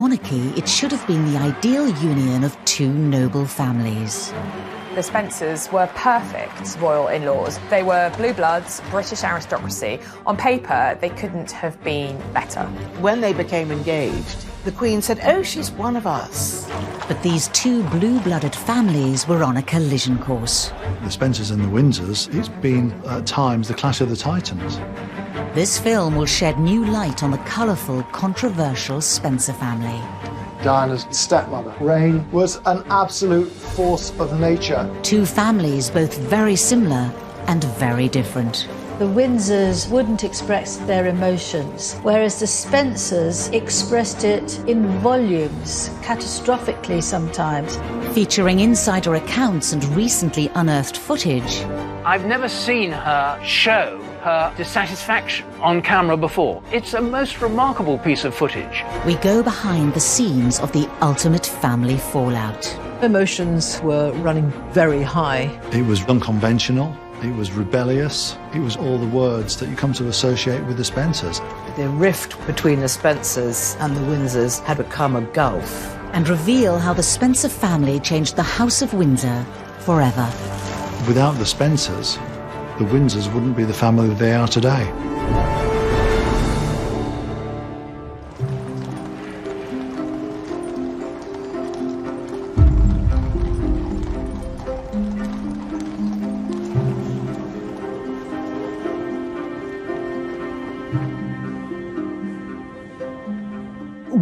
monarchy, it should have been the ideal union of two noble families. The Spencers were perfect royal in-laws. They were blue bloods, British aristocracy. On paper, they couldn't have been better. When they became engaged, the Queen said, "Oh, she's one of us." But these two blue-blooded families were on a collision course. The Spencers and the Windsors, it's been, at times, the clash of the titans. This film will shed new light on the colourful, controversial Spencer family. Diana's stepmother, Reine, was an absolute force of nature. Two families both very similar and very different. The Windsors wouldn't express their emotions, whereas the Spencers expressed it in volumes, catastrophically sometimes. Featuring insider accounts and recently unearthed footage. I've never seen her show her dissatisfaction on camera before. It's a most remarkable piece of footage. We go behind the scenes of the ultimate family fallout. Emotions were running very high. It was unconventional, it was rebellious, it was all the words that you come to associate with the Spencers. The rift between the Spencers and the Windsors had become a gulf. And reveal how the Spencer family changed the House of Windsor forever. Without the Spencers, the Windsors wouldn't be the family they are today.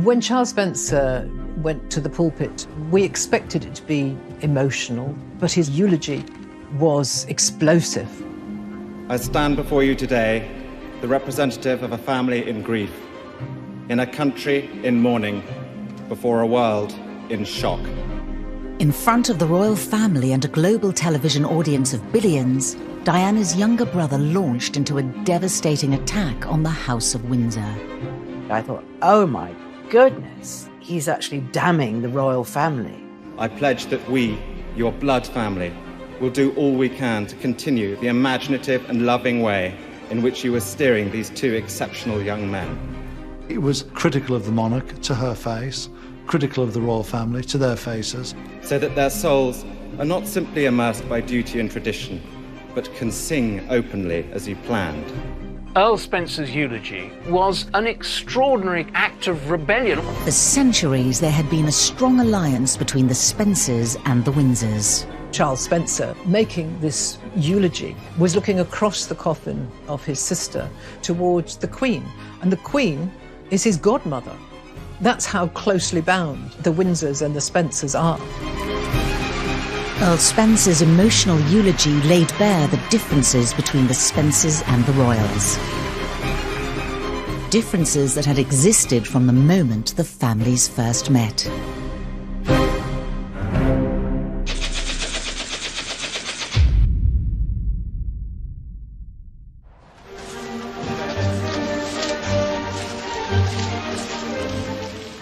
When Charles Spencer went to the pulpit, we expected it to be emotional, but his eulogy was explosive. I stand before you today, the representative of a family in grief, in a country in mourning, before a world in shock. In front of the royal family and a global television audience of billions, Diana's younger brother launched into a devastating attack on the House of Windsor. I thought, oh my goodness, he's actually damning the royal family. I pledge that we, your blood family, will do all we can to continue the imaginative and loving way in which you are steering these two exceptional young men. It was critical of the monarch to her face, critical of the royal family to their faces. So that their souls are not simply immersed by duty and tradition, but can sing openly as you planned. Earl Spencer's eulogy was an extraordinary act of rebellion. For centuries, there had been a strong alliance between the Spencers and the Windsors. Charles Spencer, making this eulogy, was looking across the coffin of his sister towards the Queen. And the Queen is his godmother. That's how closely bound the Windsors and the Spencers are. Earl Spencer's emotional eulogy laid bare the differences between the Spencers and the royals. Differences that had existed from the moment the families first met.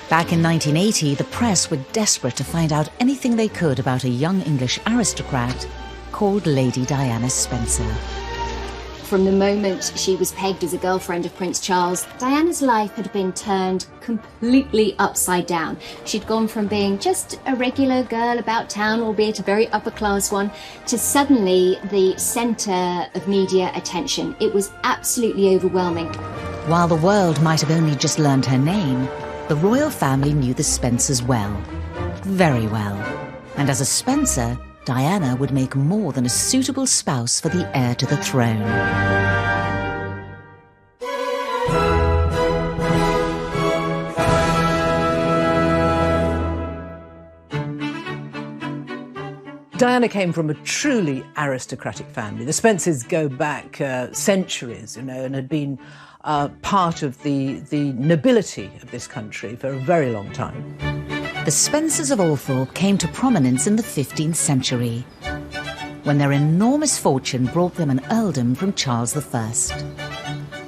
Back in 1980, the press were desperate to find out anything they could about a young English aristocrat called Lady Diana Spencer. From the moment she was pegged as a girlfriend of Prince Charles, Diana's life had been turned completely upside down. She'd gone from being just a regular girl about town, albeit a very upper-class one, to suddenly the centre of media attention. It was absolutely overwhelming. While the world might have only just learned her name, the royal family knew the Spencers well, very well. And as a Spencer, Diana would make more than a suitable spouse for the heir to the throne. Diana came from a truly aristocratic family. The Spencers go back centuries, and had been part of the nobility of this country for a very long time. The Spencers of Althorp came to prominence in the 15th century, when their enormous fortune brought them an earldom from Charles I.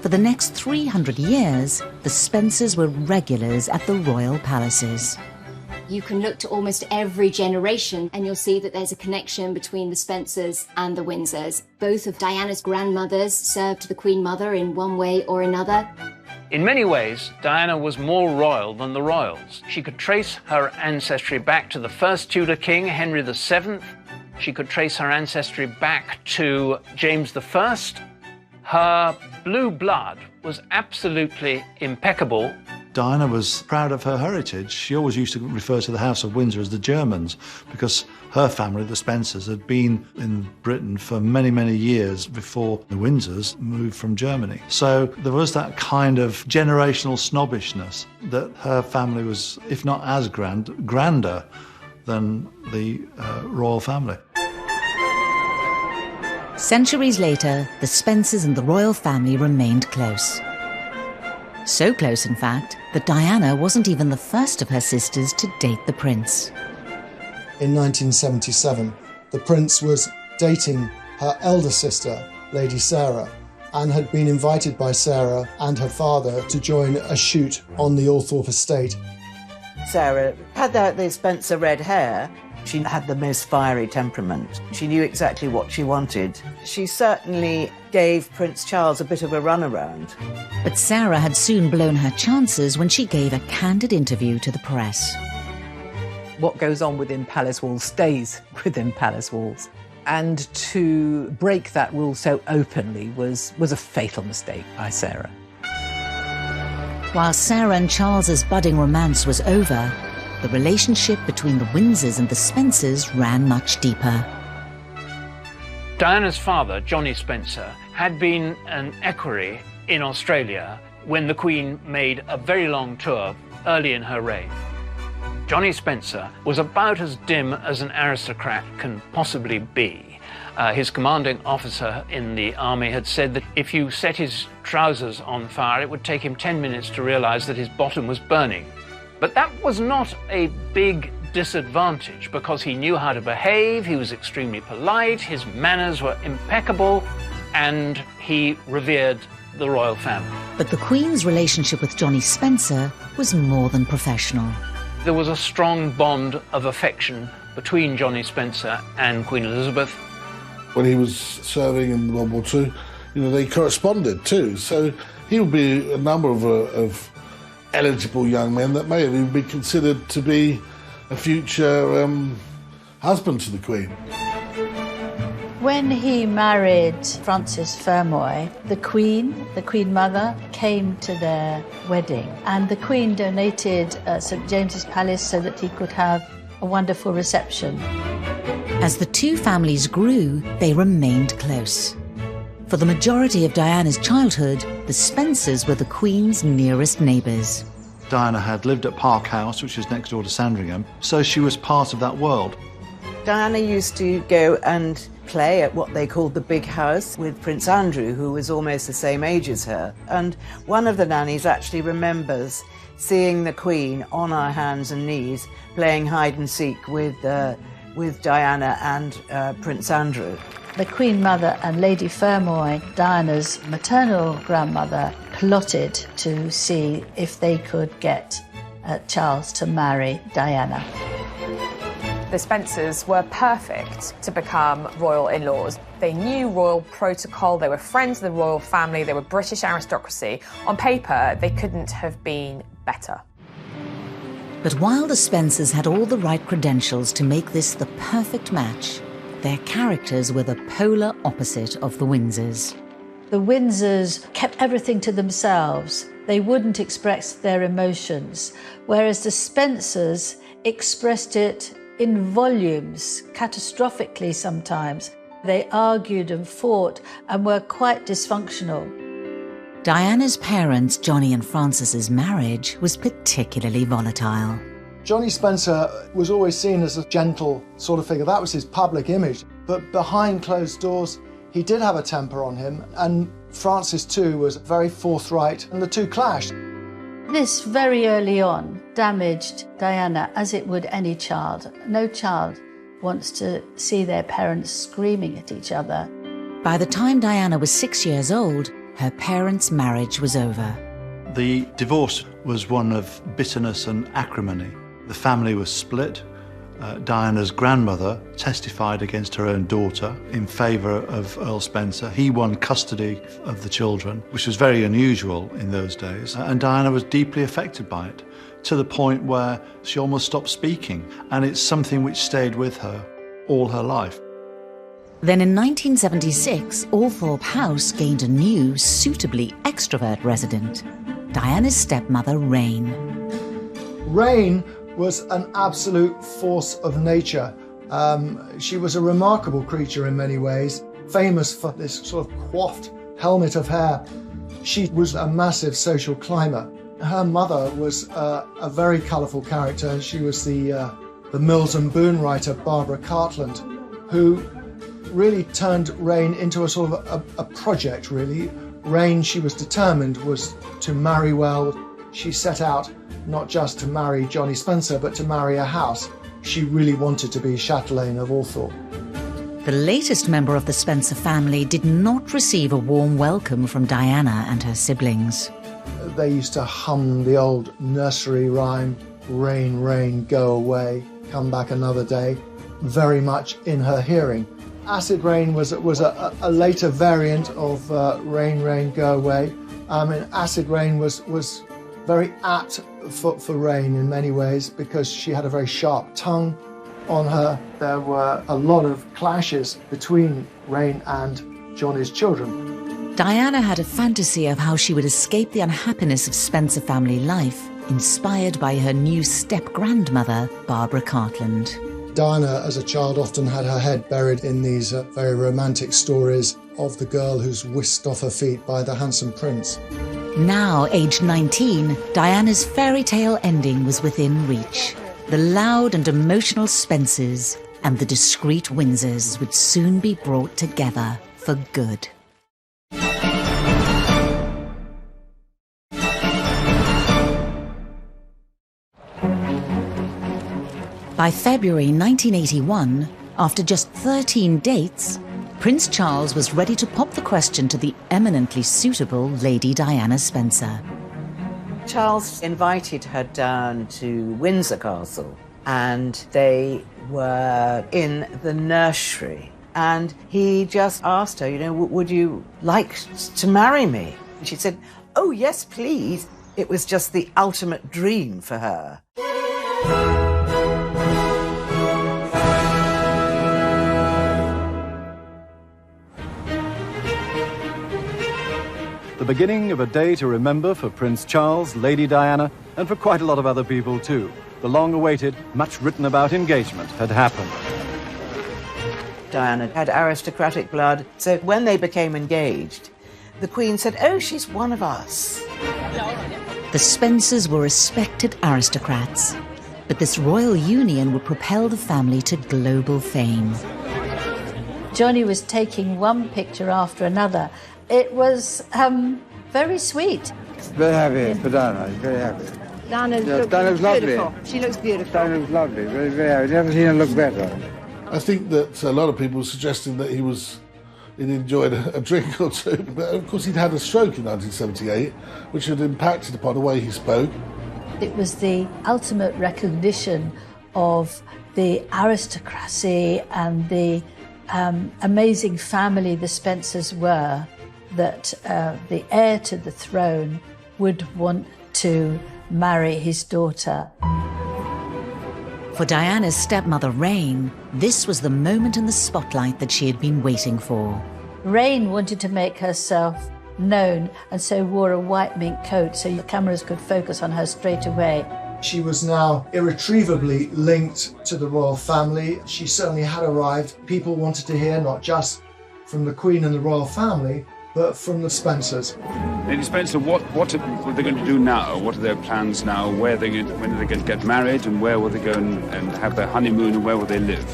For the next 300 years, the Spencers were regulars at the royal palaces. You can look to almost every generation and you'll see that there's a connection between the Spencers and the Windsors. Both of Diana's grandmothers served the Queen Mother in one way or another. In many ways, Diana was more royal than the royals. She could trace her ancestry back to the first Tudor king, Henry VII. She could trace her ancestry back to James I. Her blue blood was absolutely impeccable. Diana was proud of her heritage. She always used to refer to the House of Windsor as the Germans because her family, the Spencers, had been in Britain for many, many years before the Windsors moved from Germany. So there was that kind of generational snobbishness that her family was, if not as grander than the royal family. Centuries later, the Spencers and the royal family remained close. So close, in fact, that Diana wasn't even the first of her sisters to date the prince. In 1977, the prince was dating her elder sister, Lady Sarah, and had been invited by Sarah and her father to join a shoot on the Althorpe estate. Sarah had the Spencer red hair. She had the most fiery temperament. She knew exactly what she wanted. She certainly gave Prince Charles a bit of a runaround. But Sarah had soon blown her chances when she gave a candid interview to the press. What goes on within palace walls stays within palace walls. And to break that rule so openly was a fatal mistake by Sarah. While Sarah and Charles's budding romance was over, the relationship between the Windsors and the Spencers ran much deeper. Diana's father, Johnny Spencer, had been an equerry in Australia when the Queen made a very long tour early in her reign. Johnny Spencer was about as dim as an aristocrat can possibly be. His commanding officer in the army had said that if you set his trousers on fire, it would take him 10 minutes to realize that his bottom was burning. But that was not a big disadvantage because he knew how to behave, he was extremely polite, his manners were impeccable, and he revered the royal family. But the Queen's relationship with Johnny Spencer was more than professional. There was a strong bond of affection between Johnny Spencer and Queen Elizabeth. When he was serving in World War II, they corresponded too. So he would be a number of eligible young men that may even be considered to be a future husband to the Queen. When he married Frances Fermoy, the Queen Mother, came to their wedding, and the Queen donated St James's Palace so that he could have a wonderful reception. As the two families grew, they remained close. For the majority of Diana's childhood, the Spencers were the Queen's nearest neighbours. Diana had lived at Park House, which is next door to Sandringham, so she was part of that world. Diana used to go and play at what they called the big house with Prince Andrew, who was almost the same age as her. And one of the nannies actually remembers seeing the Queen on her hands and knees playing hide and seek with Diana and Prince Andrew. The Queen Mother and Lady Fermoy, Diana's maternal grandmother, plotted to see if they could get Charles to marry Diana. The Spencers were perfect to become royal in-laws. They knew royal protocol, they were friends of the royal family, they were British aristocracy. On paper, they couldn't have been better. But while the Spencers had all the right credentials to make this the perfect match, their characters were the polar opposite of the Windsors. The Windsors kept everything to themselves. They wouldn't express their emotions, whereas the Spencers expressed it in volumes, catastrophically sometimes. They argued and fought and were quite dysfunctional. Diana's parents, Johnny and Frances's marriage, was particularly volatile. Johnny Spencer was always seen as a gentle sort of figure. That was his public image. But behind closed doors, he did have a temper on him, and Frances too was very forthright, and the two clashed. This very early on damaged Diana as it would any child. No child wants to see their parents screaming at each other. By the time Diana was 6 years old, her parents' marriage was over. The divorce was one of bitterness and acrimony. The family was split. Diana's grandmother testified against her own daughter in favour of Earl Spencer. He won custody of the children, which was very unusual in those days, and Diana was deeply affected by it, to the point where she almost stopped speaking, and it's something which stayed with her all her life. Then in 1976, Althorpe House gained a new, suitably extrovert resident, Diana's stepmother, Rain. Rain was an absolute force of nature. She was a remarkable creature in many ways, famous for this sort of coiffed helmet of hair. She was a massive social climber. Her mother was a very colourful character. She was the Mills and Boon writer Barbara Cartland, who really turned Rain into a sort of a project, really. Rain, she was determined, was to marry well. She set out not just to marry Johnny Spencer, but to marry a house. She really wanted to be chatelaine of Althorpe. The latest member of the Spencer family did not receive a warm welcome from Diana and her siblings. They used to hum the old nursery rhyme, "Rain, rain, go away, come back another day," very much in her hearing. Acid Rain was a later variant of Rain, rain, go away. Acid Rain was very apt for Rain in many ways because she had a very sharp tongue on her. There were a lot of clashes between Rain and Johnny's children. Diana had a fantasy of how she would escape the unhappiness of Spencer family life, inspired by her new step-grandmother, Barbara Cartland. Diana, as a child, often had her head buried in these very romantic stories of the girl who's whisked off her feet by the handsome prince. Now, aged 19, Diana's fairy tale ending was within reach. The loud and emotional Spencers and the discreet Windsors would soon be brought together for good. By February 1981, after just 13 dates, Prince Charles was ready to pop the question to the eminently suitable Lady Diana Spencer. Charles invited her down to Windsor Castle, and they were in the nursery. And he just asked her, would you like to marry me? And she said, "Oh, yes, please." It was just the ultimate dream for her. The beginning of a day to remember for Prince Charles, Lady Diana, and for quite a lot of other people too. The long-awaited, much-written-about engagement had happened. Diana had aristocratic blood, so when they became engaged, the Queen said, "Oh, she's one of us." The Spencers were respected aristocrats, but this royal union would propel the family to global fame. Johnny was taking one picture after another. It was very sweet. Very happy for Diana, very happy. Diana looks lovely. Beautiful. She looks beautiful. Diana looks lovely, very, very happy. Never seen her look better. I think that a lot of people were suggesting that he'd enjoyed a drink or two, but of course he'd had a stroke in 1978, which had impacted upon the way he spoke. It was the ultimate recognition of the aristocracy and the amazing family the Spencers were, that the heir to the throne would want to marry his daughter. For Diana's stepmother, Rain, this was the moment in the spotlight that she had been waiting for. Rain wanted to make herself known and so wore a white mink coat so the cameras could focus on her straight away. She was now irretrievably linked to the royal family. She certainly had arrived. People wanted to hear not just from the Queen and the royal family, but from the Spencers. Lady Spencer, what are they going to do now? What are their plans now? When are they going to get married, and where will they go and have their honeymoon, and where will they live?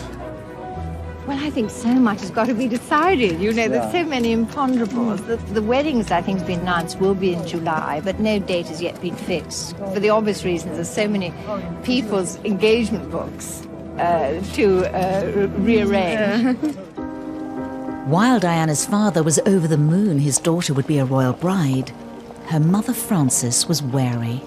Well, I think so much has got to be decided. There's so many imponderables. The weddings, I think, has been announced will be in July, but no date has yet been fixed. For the obvious reasons, there's so many people's engagement books to rearrange. While Diana's father was over the moon his daughter would be a royal bride, her mother Frances was wary.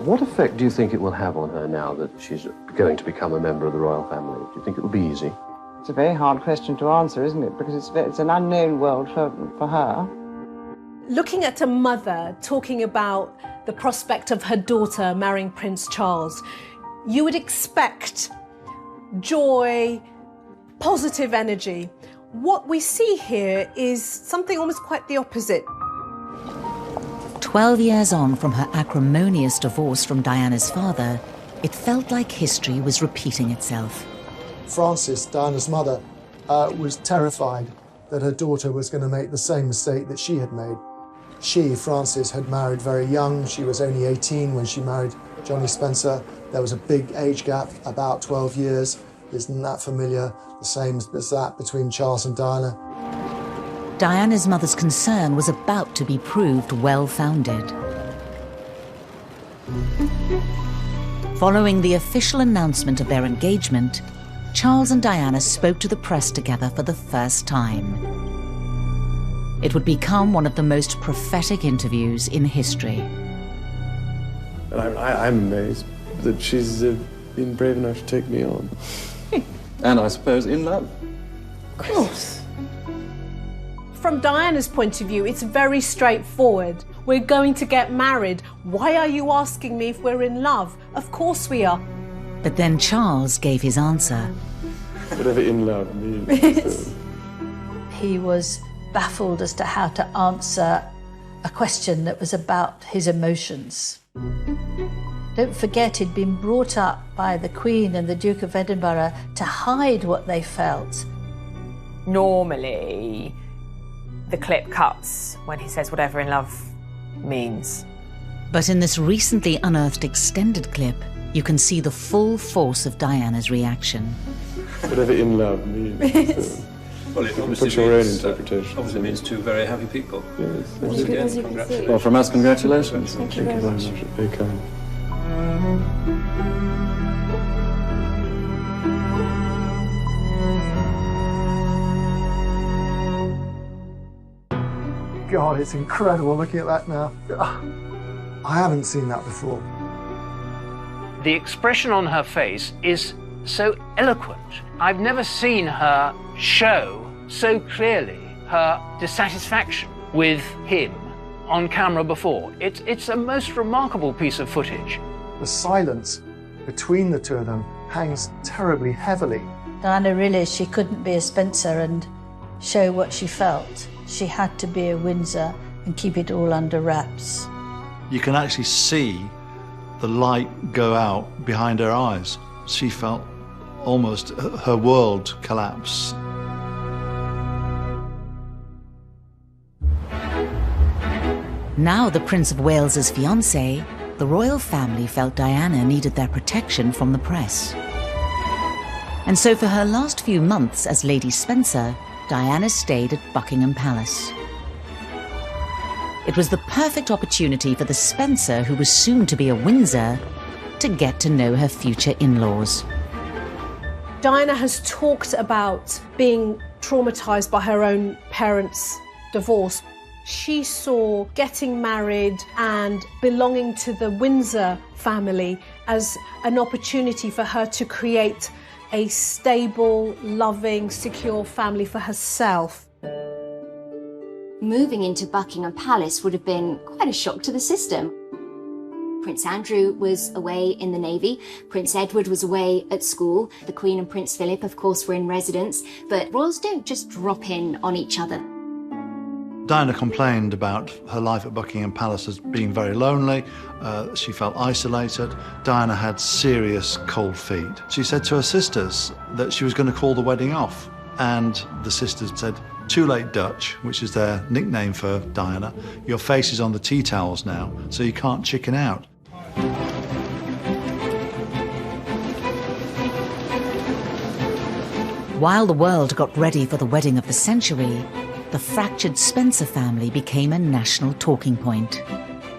What effect do you think it will have on her now that she's going to become a member of the royal family? Do you think it will be easy? It's a very hard question to answer, isn't it? Because it's an unknown world for her. Looking at a mother talking about the prospect of her daughter marrying Prince Charles, you would expect joy, positive energy. What we see here is something almost quite the opposite. 12 years on from her acrimonious divorce from Diana's father, it felt like history was repeating itself. Frances, Diana's mother, was terrified that her daughter was going to make the same mistake that she had made. She, Frances, had married very young. She was only 18 when she married Johnny Spencer. There was a big age gap, about 12 years. Isn't that familiar? The same as that between Charles and Diana. Diana's mother's concern was about to be proved well-founded. Following the official announcement of their engagement, Charles and Diana spoke to the press together for the first time. It would become one of the most prophetic interviews in history. I'm amazed that she's been brave enough to take me on. And I suppose in love. Of course. From Diana's point of view, it's very straightforward. We're going to get married. Why are you asking me if we're in love? Of course we are. But then Charles gave his answer. Whatever in love means. He was baffled as to how to answer a question that was about his emotions. Don't forget, he'd been brought up by the Queen and the Duke of Edinburgh to hide what they felt. Normally, the clip cuts when he says whatever in love means. But in this recently unearthed extended clip, you can see the full force of Diana's reaction. Whatever in love means. Well, it put your own interpretation. Obviously means two very happy people. Yes. Once again, congratulations. Well, from us, congratulations. Thank you very much. Very kind. God, it's incredible looking at that now. I haven't seen that before. The expression on her face is so eloquent. I've never seen her show so clearly her dissatisfaction with him on camera before. It's a most remarkable piece of footage. The silence between the two of them hangs terribly heavily. Diana realised she couldn't be a Spencer and show what she felt. She had to be a Windsor and keep it all under wraps. You can actually see the light go out behind her eyes. She felt almost her world collapse. Now the Prince of Wales's fiancée, the royal family felt Diana needed their protection from the press. And so for her last few months as Lady Spencer, Diana stayed at Buckingham Palace. It was the perfect opportunity for the Spencer, who was soon to be a Windsor, to get to know her future in-laws. Diana has talked about being traumatised by her own parents' divorce. She saw getting married and belonging to the Windsor family as an opportunity for her to create a stable, loving, secure family for herself. Moving into Buckingham Palace would have been quite a shock to the system. Prince Andrew was away in the Navy, Prince Edward was away at school, the Queen and Prince Philip, of course, were in residence, but royals don't just drop in on each other. Diana complained about her life at Buckingham Palace as being very lonely. She felt isolated. Diana had serious cold feet. She said to her sisters that she was going to call the wedding off. And the sisters said, "Too late, Dutch," which is their nickname for Diana. "Your face is on the tea towels now, so you can't chicken out." While the world got ready for the wedding of the century, the fractured Spencer family became a national talking point.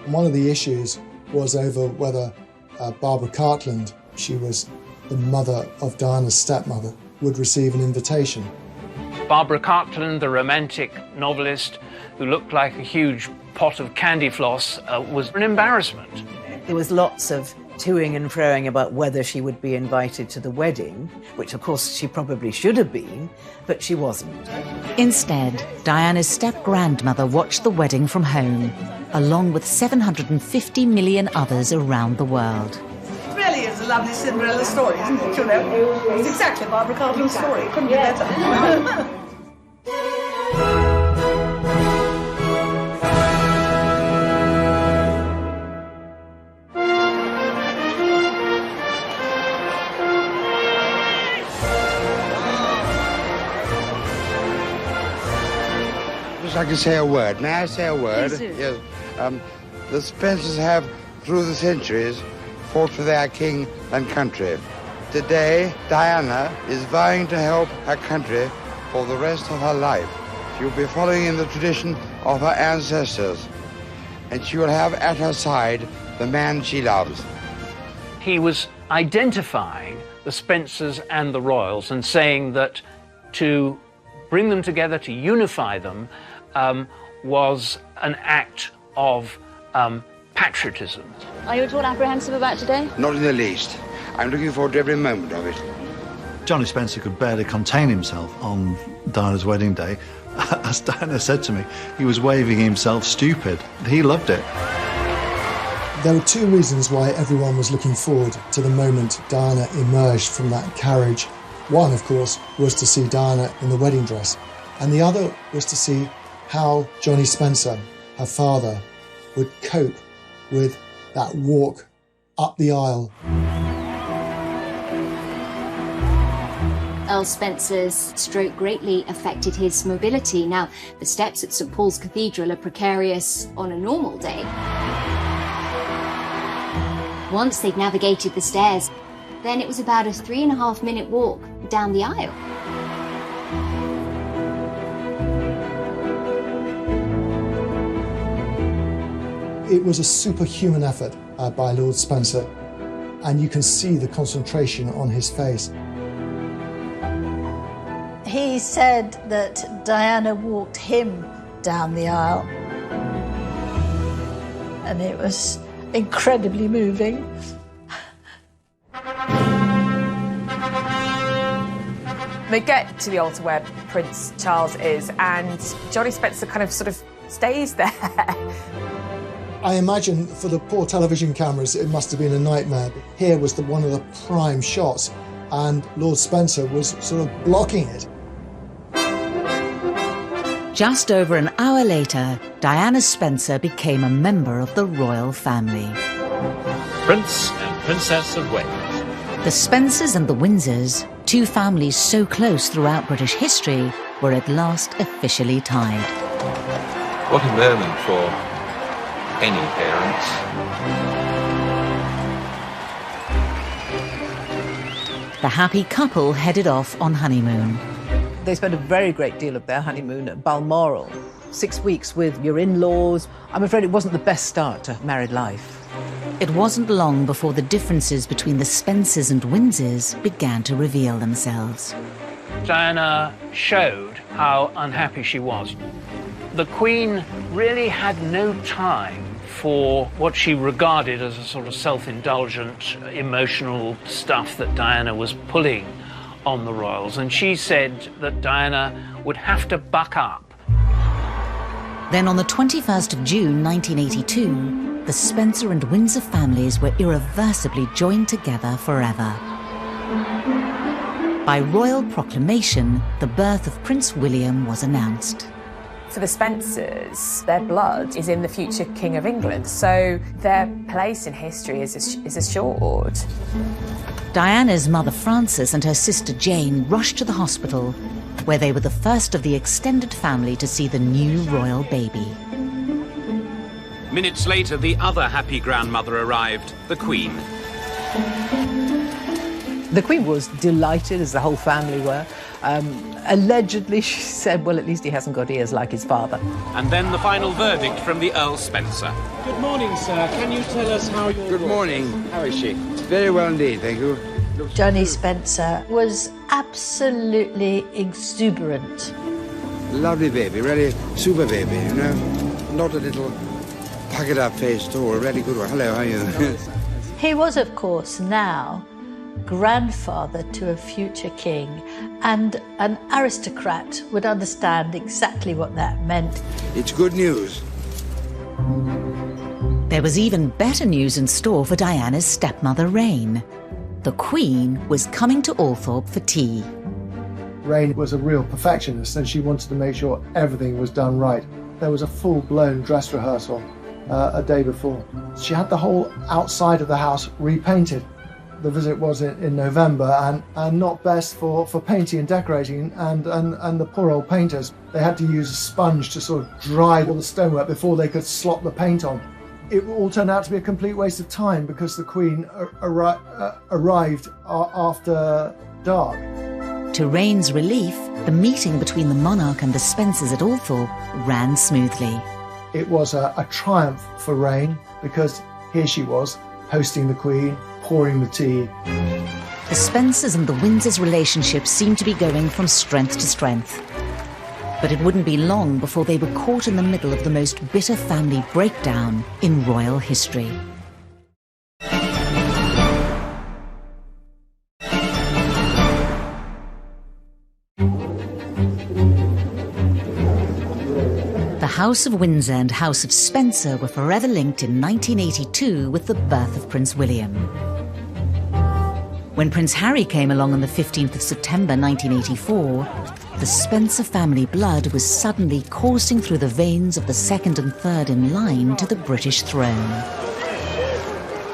One of the issues was over whether Barbara Cartland, she was the mother of Diana's stepmother, would receive an invitation. Barbara Cartland, the romantic novelist who looked like a huge pot of candy floss, was an embarrassment. There was lots of toing and froing about whether she would be invited to the wedding, which of course she probably should have been, but she wasn't. Instead, Diana's step-grandmother watched the wedding from home, along with 750 million others around the world. It really is a lovely Cinderella story, isn't it? You know, it's exactly Barbara Cartland's story. It couldn't be better. I can say a word. May I say a word? Please do. Yes. The Spencers have, through the centuries, fought for their king and country. Today, Diana is vowing to help her country for the rest of her life. She will be following in the tradition of her ancestors, and she will have at her side the man she loves. He was identifying the Spencers and the royals and saying that to bring them together, to unify them, was an act of patriotism. Are you at all apprehensive about today? Not in the least. I'm looking forward to every moment of it. Johnny Spencer could barely contain himself on Diana's wedding day. As Diana said to me, he was waving himself stupid. He loved it. There were two reasons why everyone was looking forward to the moment Diana emerged from that carriage. One, of course, was to see Diana in the wedding dress, and the other was to see how Johnny Spencer, her father, would cope with that walk up the aisle. Earl Spencer's stroke greatly affected his mobility. Now, the steps at St Paul's Cathedral are precarious on a normal day. Once they'd navigated the stairs, then it was about a 3.5-minute walk down the aisle. It was a superhuman effort by Lord Spencer, and you can see the concentration on his face. He said that Diana walked him down the aisle, and it was incredibly moving. They get to the altar where Prince Charles is, and Johnny Spencer kind of sort of stays there. I imagine for the poor television cameras it must have been a nightmare. Here was one of the prime shots, and Lord Spencer was sort of blocking it. Just over an hour later, Diana Spencer became a member of the royal family. Prince and Princess of Wales. The Spencers and the Windsors, two families so close throughout British history, were at last officially tied. What a moment for any parents. The happy couple headed off on honeymoon. They spent a very great deal of their honeymoon at Balmoral. 6 weeks with your in-laws. I'm afraid it wasn't the best start to married life. It wasn't long before the differences between the Spencers and Windsors began to reveal themselves. Diana showed how unhappy she was. The Queen really had no time for what she regarded as a sort of self-indulgent, emotional stuff that Diana was pulling on the royals, and she said that Diana would have to buck up. Then on the 21st of June 1982, the Spencer and Windsor families were irreversibly joined together forever. By royal proclamation, the birth of Prince William was announced. For the Spencers, their blood is in the future King of England, so their place in history is assured. Diana's mother Frances and her sister Jane rushed to the hospital, where they were the first of the extended family to see the new royal baby. Minutes later, the other happy grandmother arrived, the Queen. The Queen was delighted, as the whole family were. Allegedly, she said, well, at least he hasn't got ears like his father. And then the final verdict from the Earl Spencer. Good morning, sir. Can you tell us how you're... Good morning. How is she? Very well indeed, thank you. Johnny Spencer was absolutely exuberant. Lovely baby, really super baby, you know. Not a little puckered-up face too, a really good one. Hello, how are you? He was, of course, now grandfather to a future king, and an aristocrat would understand exactly what that meant. It's good news. There was even better news in store for Diana's stepmother, Reine. The Queen was coming to Althorpe for tea. Reine was a real perfectionist, and she wanted to make sure everything was done right. There was a full-blown dress rehearsal a day before. She had the whole outside of the house repainted. The visit was in November, and not best for painting and decorating, and the poor old painters, they had to use a sponge to sort of dry all the stonework before they could slop the paint on. It all turned out to be a complete waste of time because the Queen arrived after dark. To Reine's relief, the meeting between the monarch and the Spencers at Althorpe ran smoothly. It was a triumph for Reine because here she was, hosting the Queen, pouring the tea. The Spencers and the Windsors' relationship seemed to be going from strength to strength. But it wouldn't be long before they were caught in the middle of the most bitter family breakdown in royal history. The House of Windsor and House of Spencer were forever linked in 1982 with the birth of Prince William. When Prince Harry came along on the 15th of September 1984, the Spencer family blood was suddenly coursing through the veins of the second and third in line to the British throne.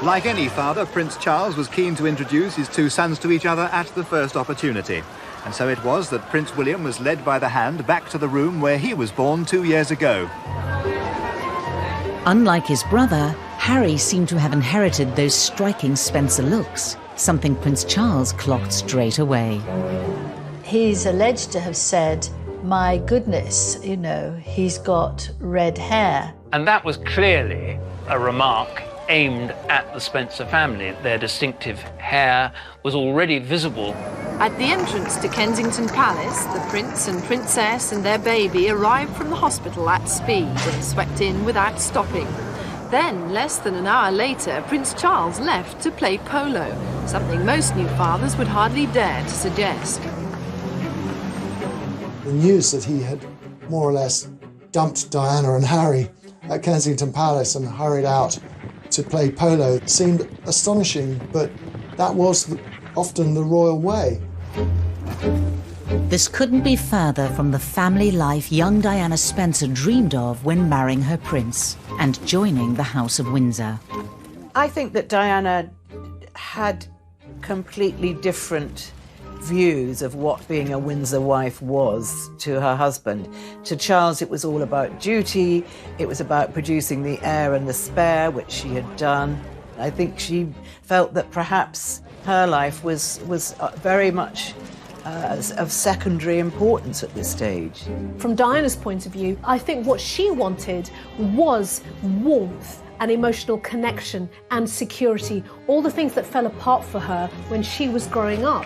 Like any father, Prince Charles was keen to introduce his two sons to each other at the first opportunity. And so it was that Prince William was led by the hand back to the room where he was born 2 years ago. Unlike his brother, Harry seemed to have inherited those striking Spencer looks, something Prince Charles clocked straight away. He's alleged to have said, "My goodness, you know, he's got red hair." And that was clearly a remark aimed at the Spencer family. Their distinctive hair was already visible. At the entrance to Kensington Palace, the Prince and Princess and their baby arrived from the hospital at speed and swept in without stopping. Then, less than an hour later, Prince Charles left to play polo, something most new fathers would hardly dare to suggest. The news that he had more or less dumped Diana and Harry at Kensington Palace and hurried out to play polo seemed astonishing, but that was often the royal way. This couldn't be further from the family life young Diana Spencer dreamed of when marrying her prince and joining the House of Windsor. I think that Diana had completely different views of what being a Windsor wife was to her husband. To Charles, it was all about duty. It was about producing the heir and the spare, which she had done. I think she felt that perhaps her life was very much of secondary importance at this stage. From Diana's point of view, I think what she wanted was warmth and emotional connection and security, all the things that fell apart for her when she was growing up.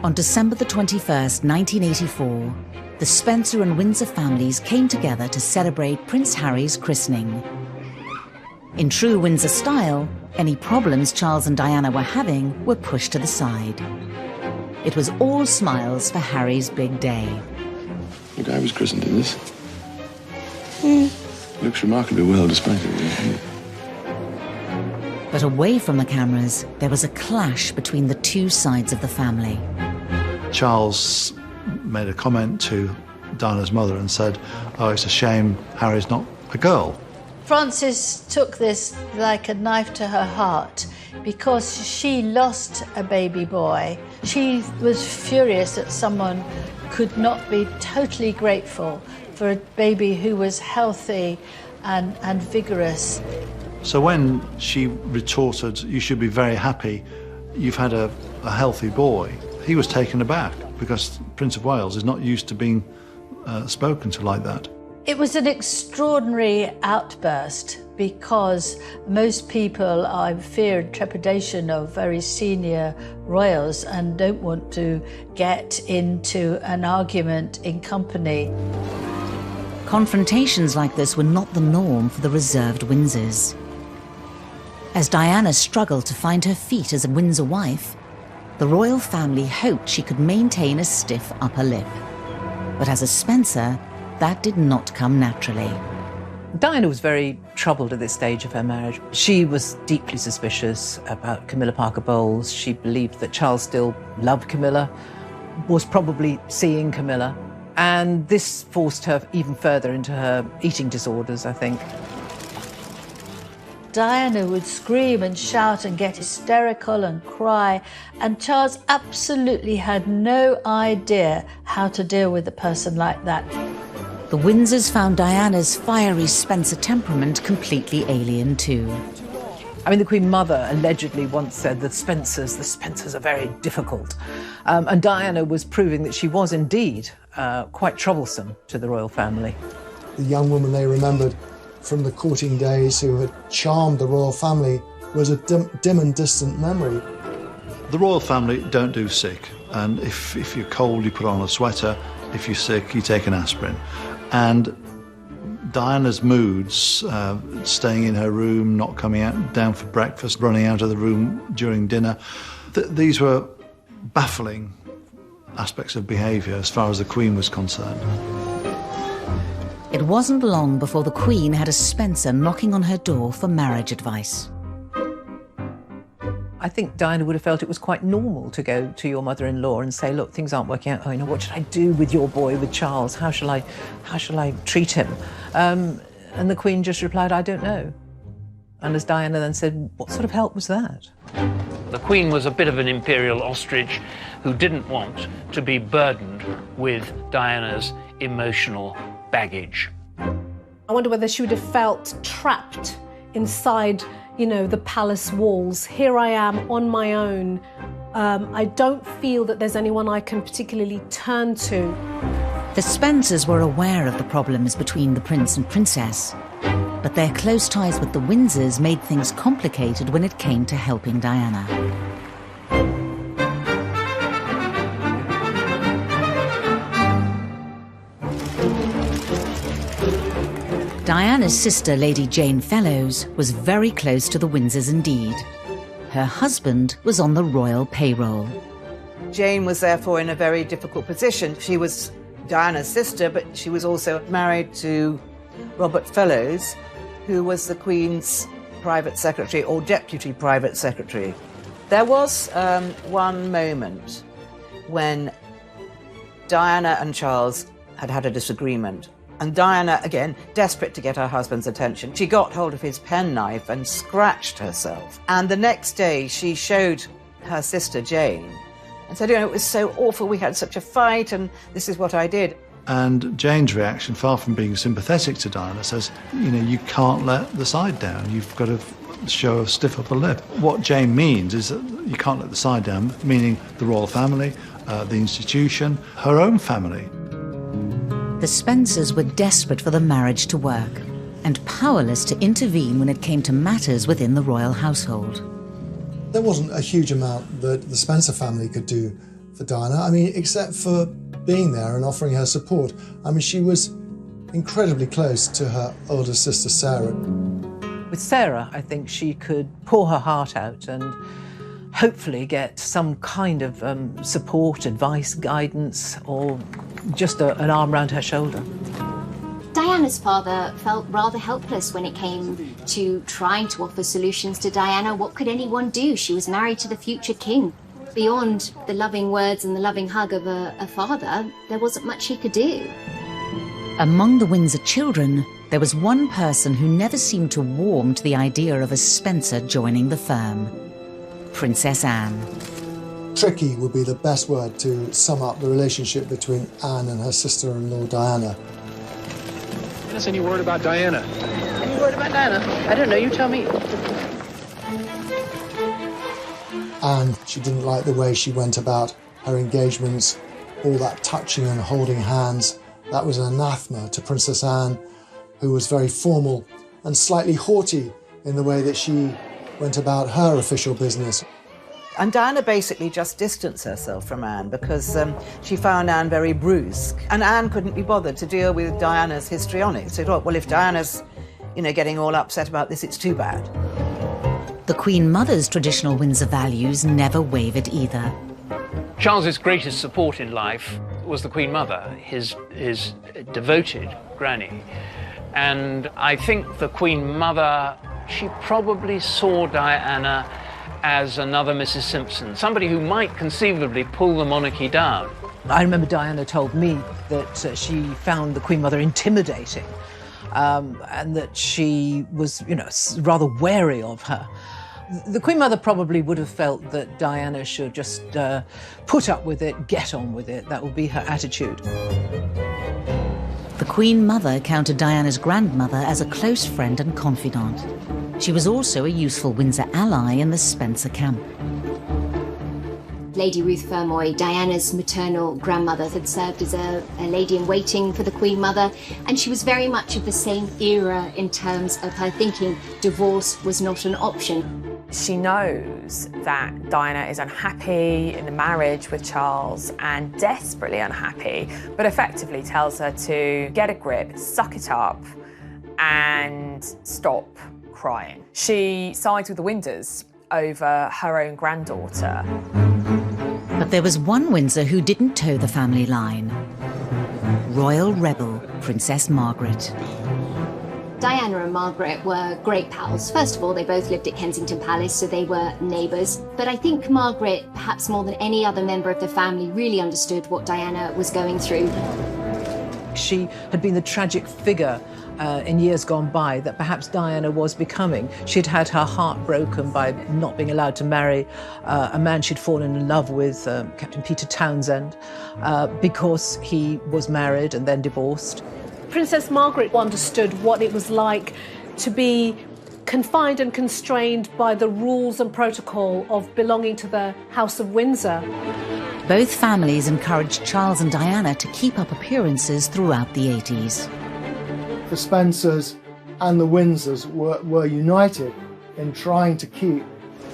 On December the 21st, 1984, the Spencer and Windsor families came together to celebrate Prince Harry's christening. In true Windsor style, any problems Charles and Diana were having were pushed to the side. It was all smiles for Harry's big day. Look, I was christened in this. Looks remarkably well despite it. But away from the cameras, there was a clash between the two sides of the family. Charles made a comment to Diana's mother and said, "Oh, it's a shame Harry's not a girl." Frances took this like a knife to her heart because she lost a baby boy. She was furious that someone could not be totally grateful for a baby who was healthy and vigorous. So when she retorted, "You should be very happy, you've had a healthy boy," he was taken aback because Prince of Wales is not used to being spoken to like that. It was an extraordinary outburst because most people are in fear and trepidation of very senior royals and don't want to get into an argument in company. Confrontations like this were not the norm for the reserved Windsors. As Diana struggled to find her feet as a Windsor wife, the royal family hoped she could maintain a stiff upper lip. But as a Spencer, that did not come naturally. Diana was very troubled at this stage of her marriage. She was deeply suspicious about Camilla Parker Bowles. She believed that Charles still loved Camilla, was probably seeing Camilla, and this forced her even further into her eating disorders, I think. Diana would scream and shout and get hysterical and cry, and Charles absolutely had no idea how to deal with a person like that. The Windsors found Diana's fiery Spencer temperament completely alien too. I mean, the Queen Mother allegedly once said the Spencers are very difficult. And Diana was proving that she was indeed quite troublesome to the royal family. The young woman they remembered from the courting days who had charmed the royal family was a dim and distant memory. The royal family don't do sick, and if you're cold, you put on a sweater. If you're sick, you take an aspirin. And Diana's moods, staying in her room, not coming down for breakfast, running out of the room during dinner, these were baffling aspects of behaviour as far as the Queen was concerned. It wasn't long before the Queen had a Spencer knocking on her door for marriage advice. I think Diana would have felt it was quite normal to go to your mother-in-law and say, look, things aren't working out. Oh, what should I do with your boy, with Charles? How shall I treat him? And the Queen just replied, I don't know. And as Diana then said, what sort of help was that? The Queen was a bit of an imperial ostrich who didn't want to be burdened with Diana's emotional baggage. I wonder whether she would have felt trapped inside, the palace walls. Here I am on my own. I don't feel that there's anyone I can particularly turn to. The Spencers were aware of the problems between the Prince and Princess, but their close ties with the Windsors made things complicated when it came to helping Diana. Diana's sister, Lady Jane Fellows, was very close to the Windsors indeed. Her husband was on the royal payroll. Jane was therefore in a very difficult position. She was Diana's sister, but she was also married to Robert Fellows, who was the Queen's private secretary or deputy private secretary. There was one moment when Diana and Charles had a disagreement. And Diana, again, desperate to get her husband's attention, she got hold of his penknife and scratched herself. And the next day, she showed her sister Jane and said, it was so awful, we had such a fight, and this is what I did. And Jane's reaction, far from being sympathetic to Diana, says, you can't let the side down. You've got to show a stiff upper lip. What Jane means is that you can't let the side down, meaning the royal family, the institution, her own family. The Spencers were desperate for the marriage to work and powerless to intervene when it came to matters within the royal household. There wasn't a huge amount that the Spencer family could do for Diana, except for being there and offering her support. She was incredibly close to her older sister, Sarah. With Sarah, I think she could pour her heart out and hopefully get some kind of support, advice, guidance, or just an arm round her shoulder. Diana's father felt rather helpless when it came to trying to offer solutions to Diana. What could anyone do? She was married to the future king. Beyond the loving words and the loving hug of a father, there wasn't much he could do. Among the Windsor children, there was one person who never seemed to warm to the idea of a Spencer joining the firm: Princess Anne. Tricky would be the best word to sum up the relationship between Anne and her sister-in-law Diana. Give us any word about Diana. Any word about Diana? I don't know, you tell me. And she didn't like the way she went about her engagements, all that touching and holding hands, That was an anathema to Princess Anne, who was very formal and slightly haughty in the way that she went about her official business. And Diana basically just distanced herself from Anne because she found Anne very brusque. And Anne couldn't be bothered to deal with Diana's histrionics. She thought, well, if Diana's, getting all upset about this, it's too bad. The Queen Mother's traditional Windsor values never wavered either. Charles's greatest support in life was the Queen Mother, his devoted granny. And I think the Queen Mother, she probably saw Diana as another Mrs. Simpson, somebody who might conceivably pull the monarchy down. I remember Diana told me that she found the Queen Mother intimidating, and that she was, rather wary of her. The Queen Mother probably would have felt that Diana should just put up with it, get on with it. That would be her attitude. The Queen Mother counted Diana's grandmother as a close friend and confidant. She was also a useful Windsor ally in the Spencer camp. Lady Ruth Fermoy, Diana's maternal grandmother, had served as a lady-in-waiting for the Queen Mother, and she was very much of the same era in terms of her thinking divorce was not an option. She knows that Diana is unhappy in the marriage with Charles and desperately unhappy, but effectively tells her to get a grip, suck it up, and stop crying. She sides with the Windsors over her own granddaughter. But there was one Windsor who didn't toe the family line. Royal rebel Princess Margaret. Diana and Margaret were great pals. First of all, they both lived at Kensington Palace, so they were neighbours. But I think Margaret, perhaps more than any other member of the family, really understood what Diana was going through. She had been the tragic figure in years gone by that perhaps Diana was becoming. She'd had her heart broken by not being allowed to marry a man she'd fallen in love with, Captain Peter Townsend, because he was married and then divorced. Princess Margaret understood what it was like to be confined and constrained by the rules and protocol of belonging to the House of Windsor. Both families encouraged Charles and Diana to keep up appearances throughout the 80s. The Spencers and the Windsors were united in trying to keep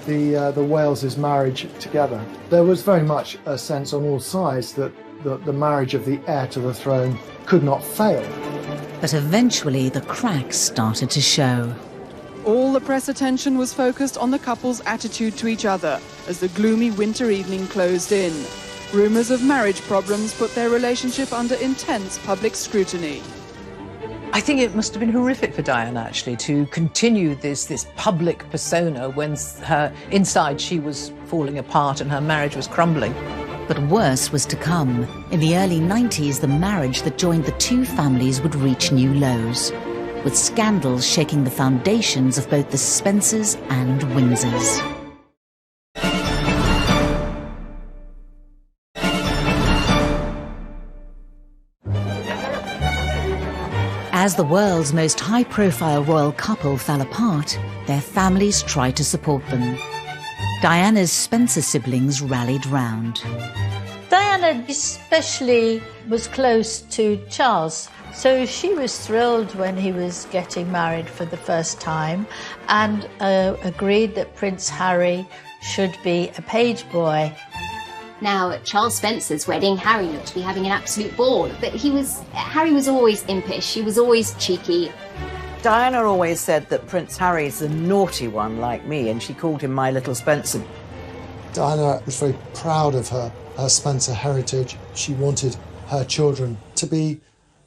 the Waleses' marriage together. There was very much a sense on all sides that the marriage of the heir to the throne could not fail. But eventually the cracks started to show. All the press attention was focused on the couple's attitude to each other as the gloomy winter evening closed in. Rumours of marriage problems put their relationship under intense public scrutiny. I think it must have been horrific for Diana, actually, to continue this public persona when inside she was falling apart and her marriage was crumbling. But worse was to come. In the early 90s, the marriage that joined the two families would reach new lows, with scandals shaking the foundations of both the Spencers and Windsors. As the world's most high-profile royal couple fell apart, their families tried to support them. Diana's Spencer siblings rallied round. Diana especially was close to Charles, so she was thrilled when he was getting married for the first time and agreed that Prince Harry should be a page boy. Now, at Charles Spencer's wedding, Harry looked to be having an absolute ball, but Harry was always impish, he was always cheeky. Diana always said that Prince Harry's the naughty one like me, and she called him my little Spencer. Diana was very proud of her Spencer heritage. She wanted her children to be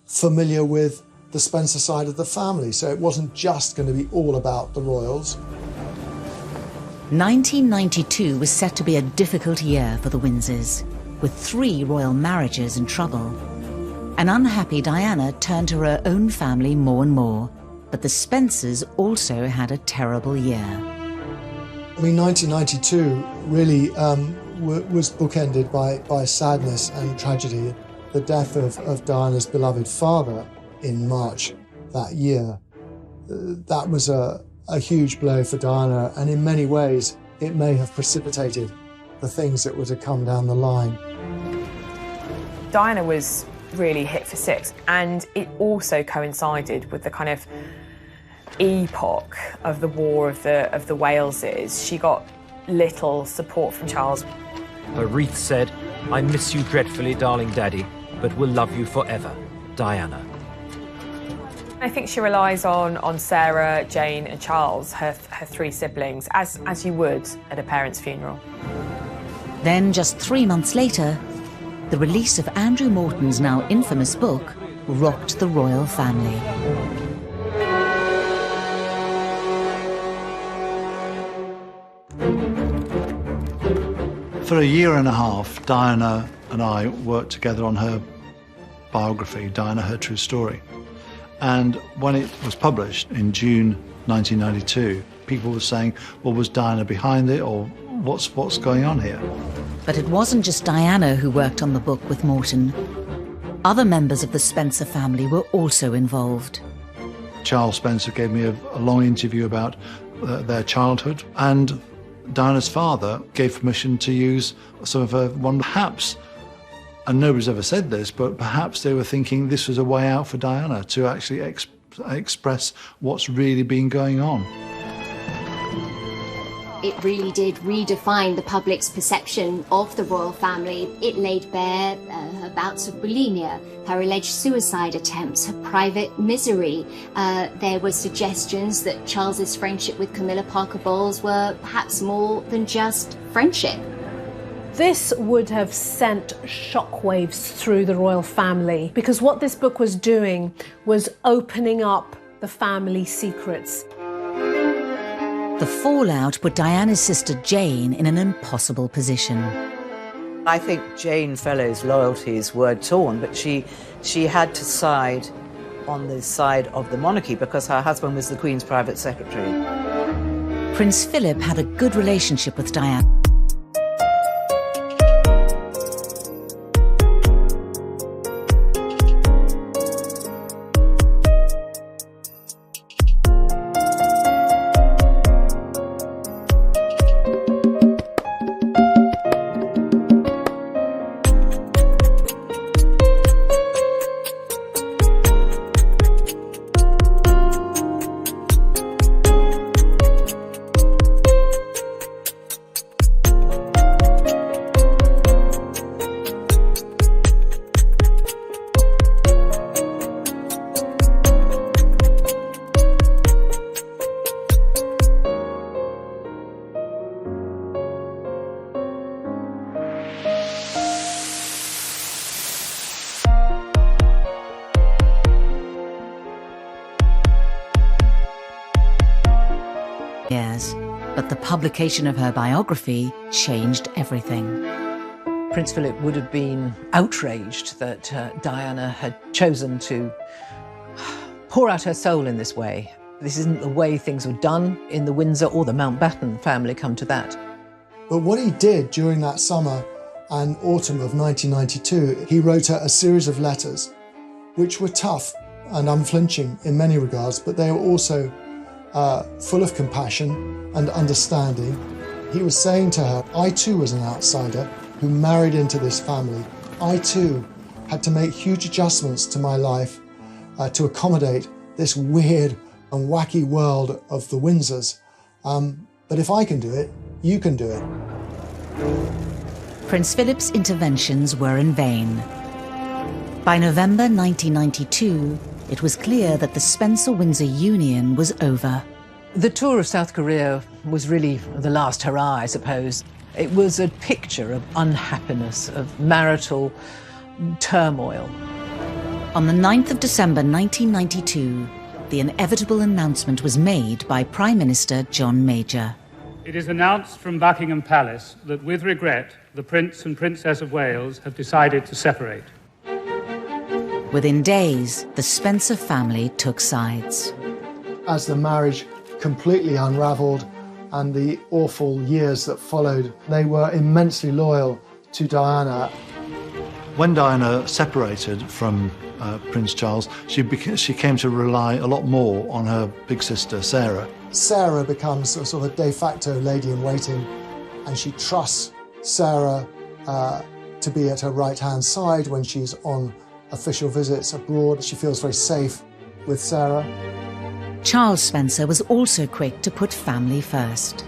familiar with the Spencer side of the family, so it wasn't just going to be all about the royals. 1992 was set to be a difficult year for the Windsors, with 3 royal marriages in trouble. An unhappy Diana turned to her own family more and more, but the Spencers also had a terrible year. I mean, 1992 really was bookended by sadness and tragedy. The death of Diana's beloved father in March that year. That was a huge blow for Diana, and in many ways it may have precipitated the things that were to come down the line. Diana was really hit for six. And it also coincided with the kind of epoch of the War of the Waleses. She got little support from Charles. Her wreath said, "I miss you dreadfully, darling Daddy, but will love you forever, Diana." I think she relies on Sarah, Jane and Charles, her three siblings, as you would at a parent's funeral. Then, just 3 months later, the release of Andrew Morton's now infamous book rocked the royal family. For a year and a half, Diana and I worked together on her biography, Diana, Her True Story. And when it was published in June 1992, people were saying, well, was Diana behind it, or what's going on here? But it wasn't just Diana who worked on the book with Morton. Other members of the Spencer family were also involved. Charles Spencer gave me a long interview about their childhood, and Diana's father gave permission to use some of her one, perhaps, and nobody's ever said this, but perhaps they were thinking this was a way out for Diana to actually express what's really been going on. It really did redefine the public's perception of the royal family. It laid bare her bouts of bulimia, her alleged suicide attempts, her private misery. There were suggestions that Charles's friendship with Camilla Parker Bowles were perhaps more than just friendship. This would have sent shockwaves through the royal family, because what this book was doing was opening up the family secrets. The fallout put Diana's sister Jane in an impossible position. I think Jane Fellowes' loyalties were torn, but she had to side on the side of the monarchy because her husband was the Queen's private secretary. Prince Philip had a good relationship with Diana. Years, but the publication of her biography changed everything. Prince Philip would have been outraged that Diana had chosen to pour out her soul in this way. This isn't the way things were done in the Windsor or the Mountbatten family, come to that. But what he did during that summer and autumn of 1992, he wrote her a series of letters which were tough and unflinching in many regards, but they were also full of compassion and understanding. He was saying to her, I too was an outsider who married into this family. I too had to make huge adjustments to my life to accommodate this weird and wacky world of the Windsors. But if I can do it, you can do it. Prince Philip's interventions were in vain. By November 1992, it was clear that the Spencer-Windsor union was over. The tour of South Korea was really the last hurrah, I suppose. It was a picture of unhappiness, of marital turmoil. On the 9th of December 1992, the inevitable announcement was made by Prime Minister John Major. It is announced from Buckingham Palace that, with regret, the Prince and Princess of Wales have decided to separate. Within days, the Spencer family took sides. As the marriage completely unravelled and the awful years that followed, they were immensely loyal to Diana. When Diana separated from Prince Charles, she came to rely a lot more on her big sister, Sarah. Sarah becomes a sort of de facto lady-in-waiting, and she trusts Sarah to be at her right-hand side when she's on official visits abroad. She feels very safe with Sarah. Charles Spencer was also quick to put family first.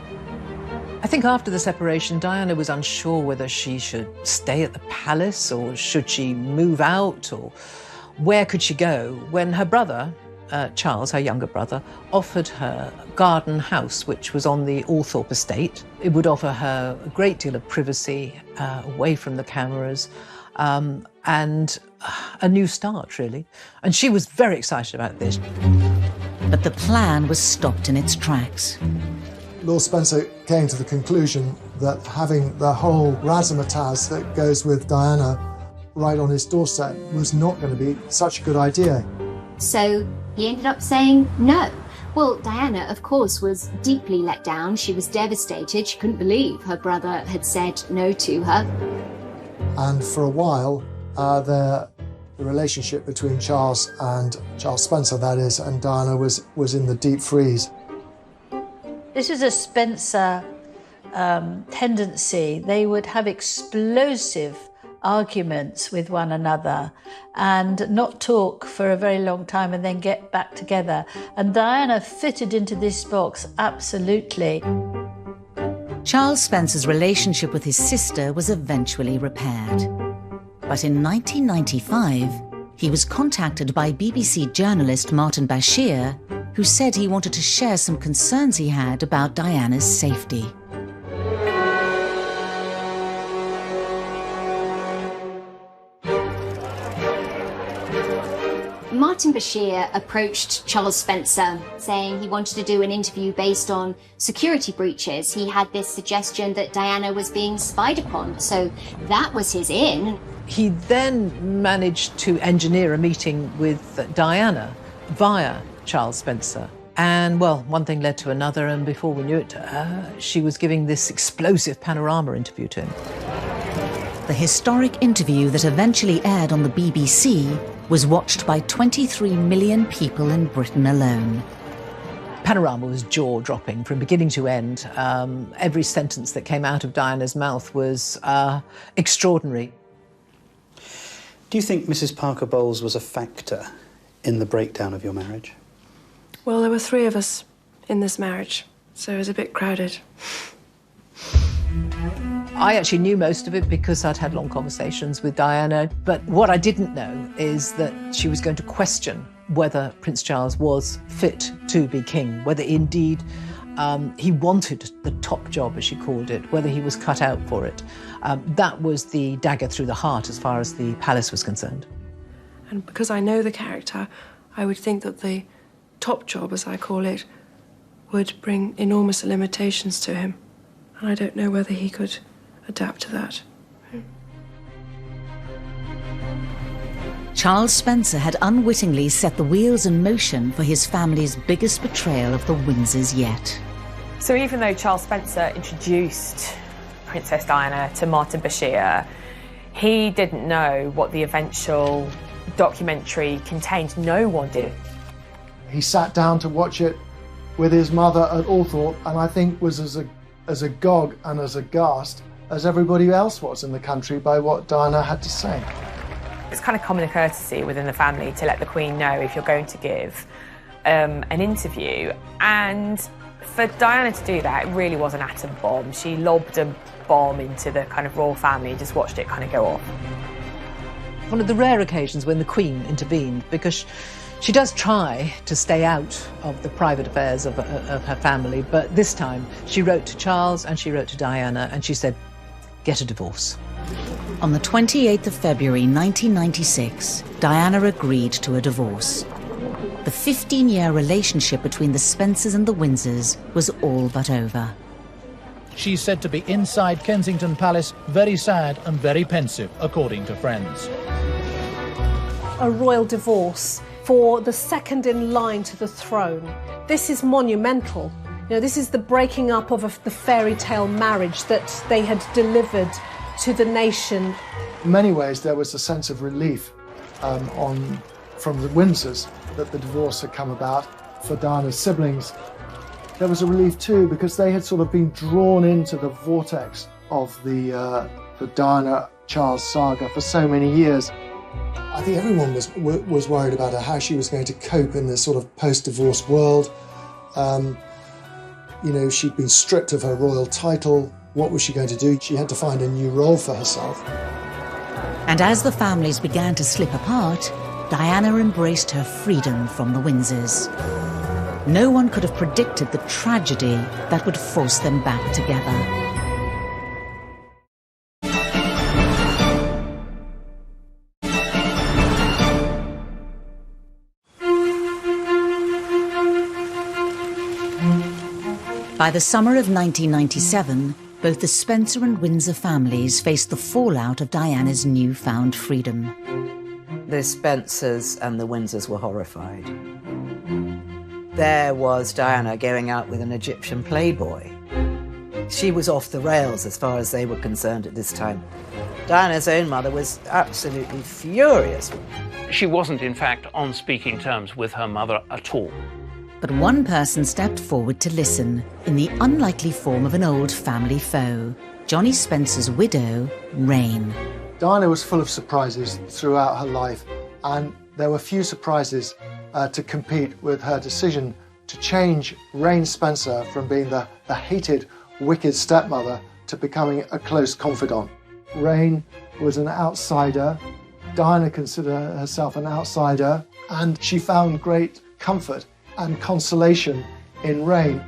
I think after the separation, Diana was unsure whether she should stay at the palace or should she move out, or where could she go, when her brother, Charles, her younger brother, offered her a garden house which was on the Althorpe estate. It would offer her a great deal of privacy, away from the cameras, and a new start, really. And she was very excited about this. But the plan was stopped in its tracks. Lord Spencer came to the conclusion that having the whole razzmatazz that goes with Diana right on his doorstep was not going to be such a good idea. So he ended up saying no. Well, Diana, of course, was deeply let down. She was devastated. She couldn't believe her brother had said no to her. And for a while, the relationship between Charles Spencer, that is, and Diana was in the deep freeze. This was a Spencer tendency. They would have explosive arguments with one another and not talk for a very long time and then get back together. And Diana fitted into this box absolutely. Charles Spencer's relationship with his sister was eventually repaired. But in 1995, he was contacted by BBC journalist Martin Bashir, who said he wanted to share some concerns he had about Diana's safety. Martin Bashir approached Charles Spencer, saying he wanted to do an interview based on security breaches. He had this suggestion that Diana was being spied upon, so that was his in. He then managed to engineer a meeting with Diana via Charles Spencer. And, well, one thing led to another, and before we knew it, she was giving this explosive panorama interview to him. The historic interview that eventually aired on the BBC was watched by 23 million people in Britain alone. Panorama was jaw-dropping from beginning to end. Every sentence that came out of Diana's mouth was extraordinary. Do you think Mrs. Parker Bowles was a factor in the breakdown of your marriage? Well, there were 3 of us in this marriage, so it was a bit crowded. I actually knew most of it because I'd had long conversations with Diana, but what I didn't know is that she was going to question whether Prince Charles was fit to be king, whether indeed he wanted the top job, as she called it, whether he was cut out for it. That was the dagger through the heart as far as the palace was concerned. And because I know the character, I would think that the top job, as I call it, would bring enormous limitations to him. And I don't know whether he could adapt to that. Charles Spencer had unwittingly set the wheels in motion for his family's biggest betrayal of the Windsors yet. So even though Charles Spencer introduced Princess Diana to Martin Bashir, he didn't know what the eventual documentary contained. No one did. He sat down to watch it with his mother at Althorpe, and I think was as agog and as aghast as everybody else was in the country by what Diana had to say. It's kind of common courtesy within the family to let the Queen know if you're going to give an interview. And for Diana to do that, it really was an atom bomb. She lobbed a bomb into the kind of royal family and just watched it kind of go off. One of the rare occasions when the Queen intervened, because she does try to stay out of the private affairs of her family, but this time she wrote to Charles and she wrote to Diana and she said, get a divorce. On the 28th of February 1996, Diana agreed to a divorce. The 15-year relationship between the Spencers and the Windsors was all but over. She's said to be inside Kensington Palace, very sad and very pensive, according to friends. A royal divorce for the second in line to the throne. This is monumental. You know, this is the breaking up of the fairy tale marriage that they had delivered to the nation. In many ways, there was a sense of relief from the Windsors that the divorce had come about. For Diana's siblings, there was a relief too, because they had sort of been drawn into the vortex of the Diana-Charles saga for so many years. I think everyone was worried about her, how she was going to cope in this sort of post-divorce world. You know, she'd been stripped of her royal title. What was she going to do? She had to find a new role for herself. And as the families began to slip apart, Diana embraced her freedom from the Windsors. No one could have predicted the tragedy that would force them back together. By the summer of 1997, both the Spencer and Windsor families faced the fallout of Diana's newfound freedom. The Spencers and the Windsors were horrified. There was Diana going out with an Egyptian playboy. She was off the rails as far as they were concerned at this time. Diana's own mother was absolutely furious. She wasn't, in fact, on speaking terms with her mother at all. But one person stepped forward to listen, in the unlikely form of an old family foe, Johnny Spencer's widow, Rain. Diana was full of surprises throughout her life, and there were few surprises to compete with her decision to change Rain Spencer from being the hated, wicked stepmother to becoming a close confidant. Rain was an outsider. Diana considered herself an outsider, and she found great comfort and consolation in Rain.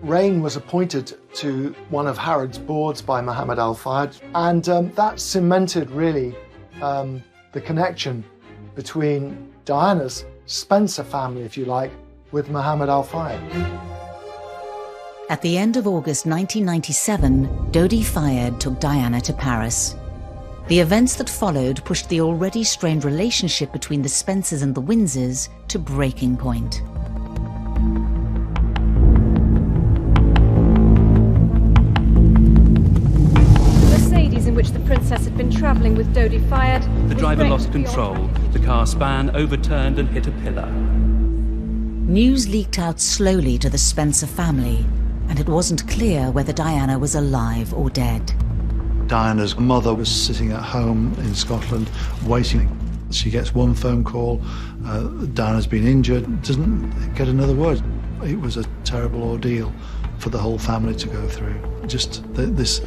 Rain was appointed to one of Harrod's boards by Muhammad al-Fayed, and that cemented really the connection between Diana's Spencer family, if you like, with Muhammad al-Fayed. At the end of August 1997, Dodi Fayed took Diana to Paris. The events that followed pushed the already strained relationship between the Spencers and the Windsors to breaking point. The Mercedes in which the princess had been travelling with Dodi Fayed. The driver lost control. The car span overturned and hit a pillar. News leaked out slowly to the Spencer family, and it wasn't clear whether Diana was alive or dead. Diana's mother was sitting at home in Scotland waiting. She gets one phone call, Diana's been injured, doesn't get another word. It was a terrible ordeal for the whole family to go through. Just this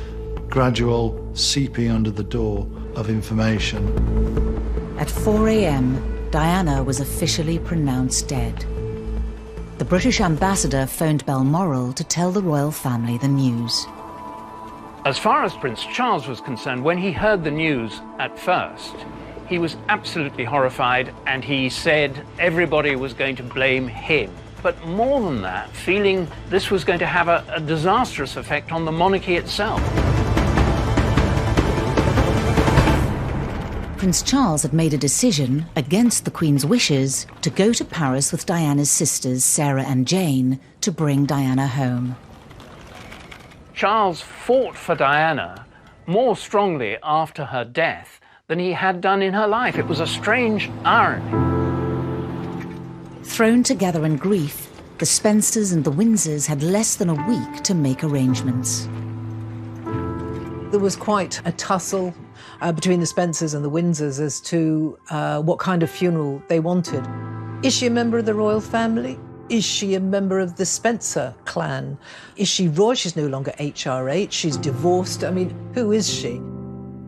gradual seeping under the door of information. At 4 a.m, Diana was officially pronounced dead. The British ambassador phoned Balmoral to tell the royal family the news. As far as Prince Charles was concerned, when he heard the news at first, he was absolutely horrified, and he said everybody was going to blame him. But more than that, feeling this was going to have a disastrous effect on the monarchy itself. Prince Charles had made a decision, against the Queen's wishes, to go to Paris with Diana's sisters, Sarah and Jane, to bring Diana home. Charles fought for Diana more strongly after her death than he had done in her life. It was a strange irony. Thrown together in grief, the Spencers and the Windsors had less than a week to make arrangements. There was quite a tussle between the Spencers and the Windsors as to what kind of funeral they wanted. Is she a member of the royal family? Is she a member of the Spencer clan? Is she royal? She's no longer HRH. She's divorced. I mean, who is she?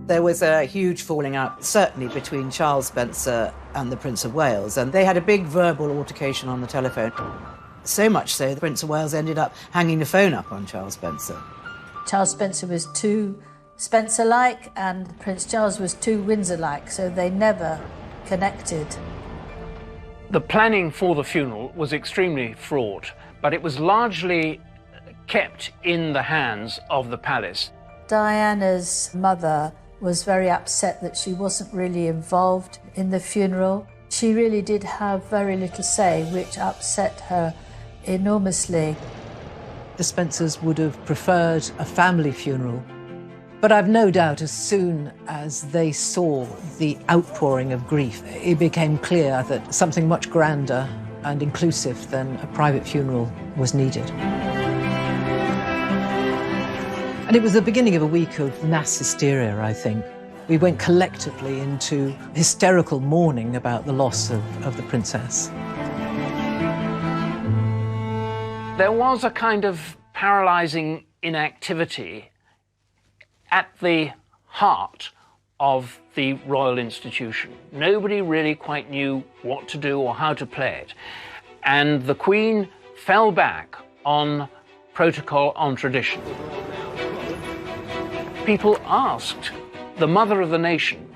There was a huge falling out, certainly between Charles Spencer and the Prince of Wales, and they had a big verbal altercation on the telephone. So much so, the Prince of Wales ended up hanging the phone up on Charles Spencer. Charles Spencer was too Spencer-like and Prince Charles was too Windsor-like, so they never connected. The planning for the funeral was extremely fraught, but it was largely kept in the hands of the palace. Diana's mother was very upset that she wasn't really involved in the funeral. She really did have very little say, which upset her enormously. The Spencers would have preferred a family funeral, but I've no doubt as soon as they saw the outpouring of grief, it became clear that something much grander and inclusive than a private funeral was needed. And it was the beginning of a week of mass hysteria, I think. We went collectively into hysterical mourning about the loss of the princess. There was a kind of paralysing inactivity at the heart of the royal institution. Nobody really quite knew what to do or how to play it. And the Queen fell back on protocol, on tradition. People asked the mother of the nation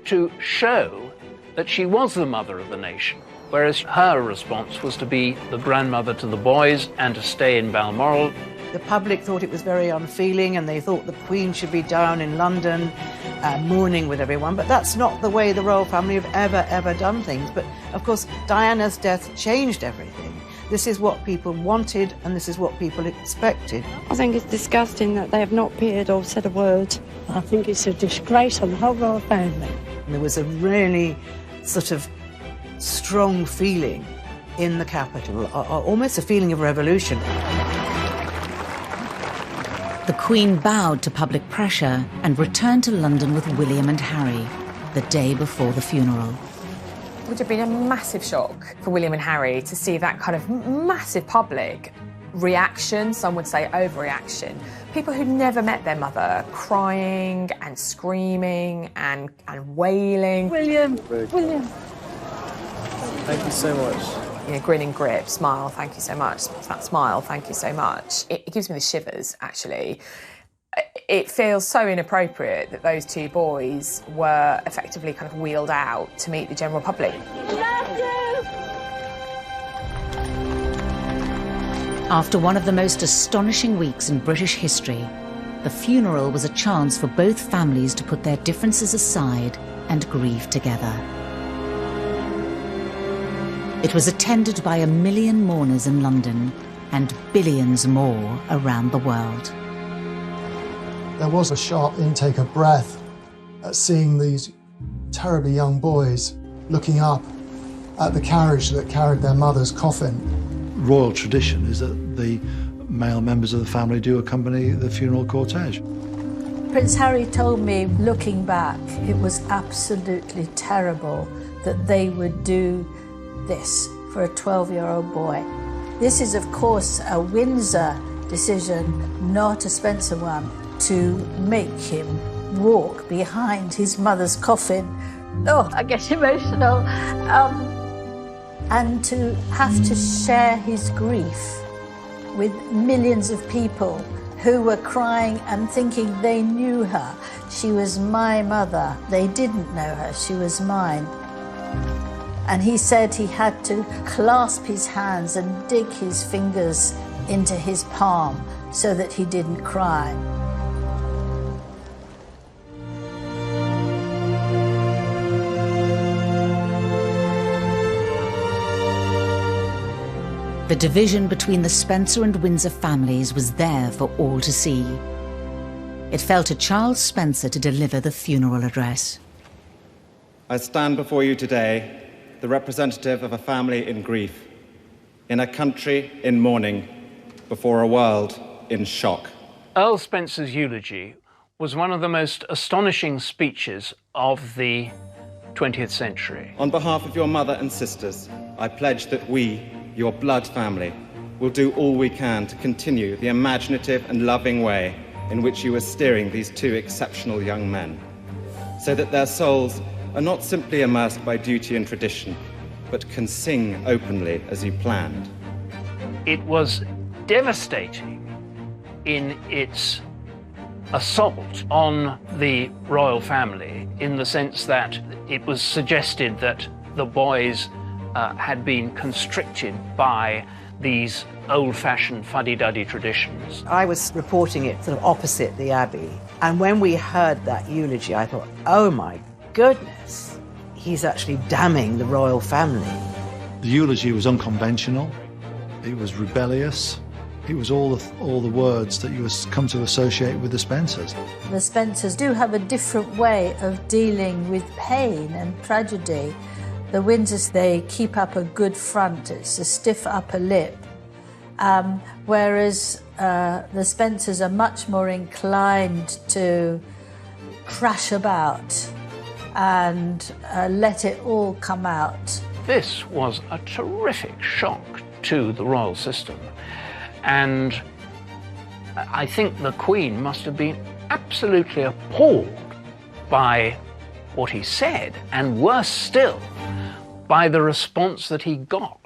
to show that she was the mother of the nation, whereas her response was to be the grandmother to the boys and to stay in Balmoral. The public thought it was very unfeeling, and they thought the Queen should be down in London mourning with everyone, but that's not the way the royal family have ever done things. But of course, Diana's death changed everything. This is what people wanted, and this is what people expected. I think it's disgusting that they have not appeared or said a word. I think it's a disgrace on the whole royal family. And there was a really sort of strong feeling in the capital, almost a feeling of revolution. The Queen bowed to public pressure and returned to London with William and Harry the day before the funeral. It would have been a massive shock for William and Harry to see that kind of massive public reaction, some would say overreaction. People who'd never met their mother crying and screaming and wailing. William! Thank you so much. You know, grin and grip, smile, thank you so much. That smile, thank you so much. It gives me the shivers, actually. It feels so inappropriate that those two boys were effectively kind of wheeled out to meet the general public. After one of the most astonishing weeks in British history, the funeral was a chance for both families to put their differences aside and grieve together. It was attended by 1 million mourners in London and billions more around the world. There was a sharp intake of breath at seeing these terribly young boys looking up at the carriage that carried their mother's coffin. Royal tradition is that the male members of the family do accompany the funeral cortege. Prince Harry told me, looking back, it was absolutely terrible that they would do this for a 12-year-old boy. This is, of course, a Windsor decision, not a Spencer one, to make him walk behind his mother's coffin. Oh, I get emotional. And to have to share his grief with millions of people who were crying and thinking they knew her. She was my mother. They didn't know her. She was mine. And he said he had to clasp his hands and dig his fingers into his palm so that he didn't cry. The division between the Spencer and Windsor families was there for all to see. It fell to Charles Spencer to deliver the funeral address. I stand before you today, the representative of a family in grief, in a country in mourning, before a world in shock. Earl Spencer's eulogy was one of the most astonishing speeches of the 20th century. On behalf of your mother and sisters, I pledge that we, your blood family, will do all we can to continue the imaginative and loving way in which you are steering these two exceptional young men, so that their souls are not simply immersed by duty and tradition, but can sing openly as you planned. It was devastating in its assault on the royal family, in the sense that it was suggested that the boys had been constricted by these old-fashioned fuddy-duddy traditions. I was reporting it sort of opposite the Abbey, and when we heard that eulogy, I thought, oh my goodness, he's actually damning the royal family. The eulogy was unconventional, it was rebellious, it was all the words that you come to associate with the Spencers. The Spencers do have a different way of dealing with pain and tragedy. The Windsors, they keep up a good front, it's a stiff upper lip, whereas the Spencers are much more inclined to crash about and let it all come out. This was a terrific shock to the royal system, and I think the Queen must have been absolutely appalled by what he said, and worse still, by the response that he got.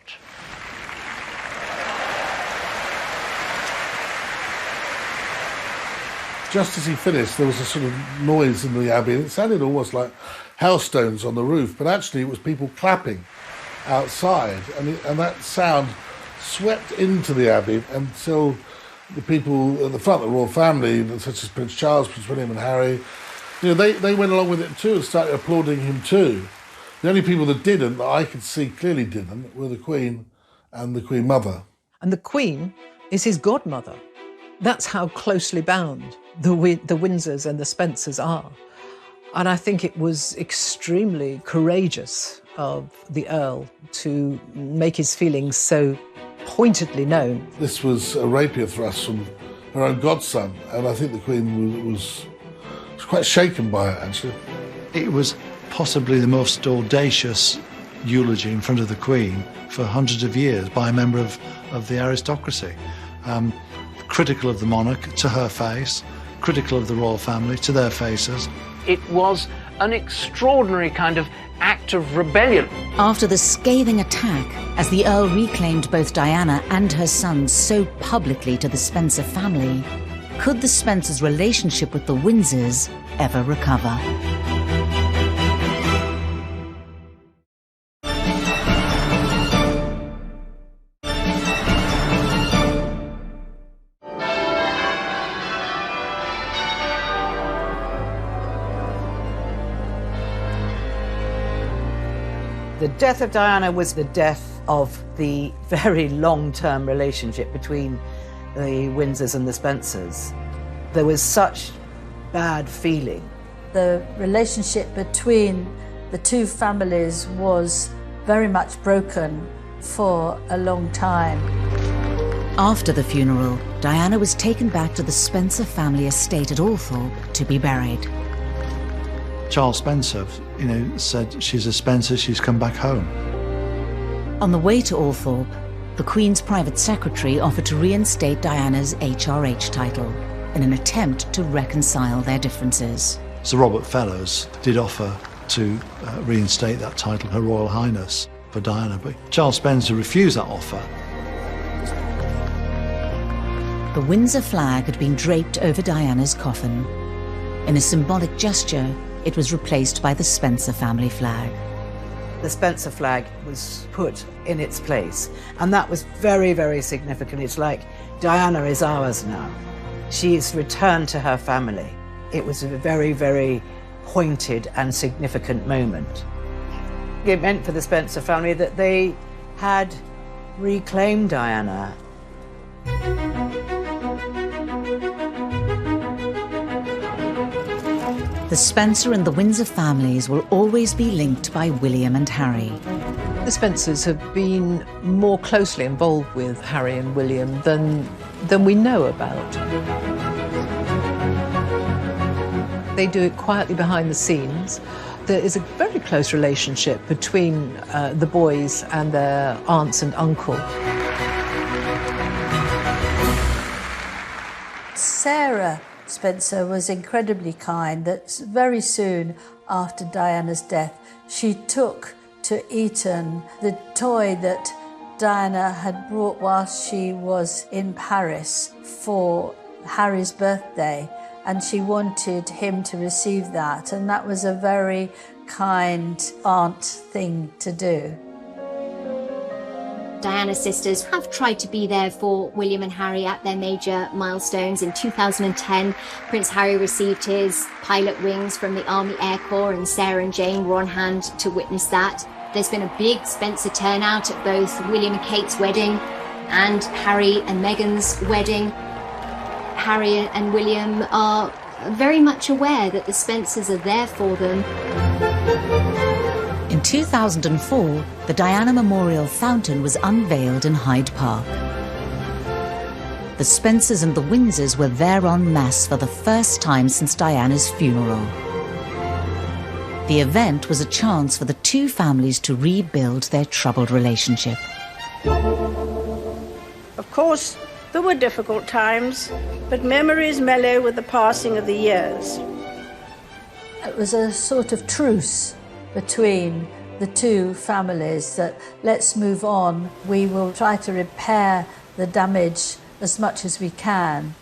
Just as he finished, there was a sort of noise in the Abbey, and it sounded almost like hailstones on the roof, but actually it was people clapping outside, and that sound swept into the Abbey until the people at the front, the royal family, such as Prince Charles, Prince William and Harry, they went along with it too and started applauding him too. The only people that didn't, that I could see clearly didn't, were the Queen and the Queen Mother. And the Queen is his godmother. That's how closely bound the Windsors and the Spencers are. And I think it was extremely courageous of the Earl to make his feelings so pointedly known. This was a rapier thrust from her own godson, and I think the Queen was quite shaken by it, actually. It was possibly the most audacious eulogy in front of the Queen for hundreds of years by a member of the aristocracy. Critical of the monarch to her face, critical of the royal family to their faces. It was an extraordinary kind of act of rebellion. After the scathing attack, as the Earl reclaimed both Diana and her sons so publicly to the Spencer family, could the Spencers' relationship with the Windsors ever recover? The death of Diana was the death of the very long-term relationship between the Windsors and the Spencers. There was such bad feeling. The relationship between the two families was very much broken for a long time. After the funeral, Diana was taken back to the Spencer family estate at Althorpe to be buried. Charles Spencer, said, "She's a Spencer, she's come back home." On the way to Althorpe, the Queen's private secretary offered to reinstate Diana's HRH title in an attempt to reconcile their differences. Sir Robert Fellows did offer to reinstate that title, Her Royal Highness, for Diana, but Charles Spencer refused that offer. The Windsor flag had been draped over Diana's coffin. In a symbolic gesture, it was replaced by the Spencer family flag. The Spencer flag was put in its place, and that was very, very significant. It's like, Diana is ours now. She's returned to her family. It was a very, very pointed and significant moment. It meant for the Spencer family that they had reclaimed Diana. The Spencer and the Windsor families will always be linked by William and Harry. The Spencers have been more closely involved with Harry and William than we know about. They do it quietly behind the scenes. There is a very close relationship between the boys and their aunts and uncle. Sarah Spencer was incredibly kind that very soon after Diana's death, she took to Eton the toy that Diana had brought whilst she was in Paris for Harry's birthday, and she wanted him to receive that, and that was a very kind aunt thing to do. Diana's sisters have tried to be there for William and Harry at their major milestones. In 2010, Prince Harry received his pilot wings from the Army Air Corps, and Sarah and Jane were on hand to witness that. There's been a big Spencer turnout at both William and Kate's wedding and Harry and Meghan's wedding. Harry and William are very much aware that the Spencers are there for them. In 2004, the Diana Memorial Fountain was unveiled in Hyde Park. The Spencers and the Windsors were there en masse for the first time since Diana's funeral. The event was a chance for the two families to rebuild their troubled relationship. Of course, there were difficult times, but memories mellow with the passing of the years. It was a sort of truce between the two families that let's move on. We will try to repair the damage as much as we can.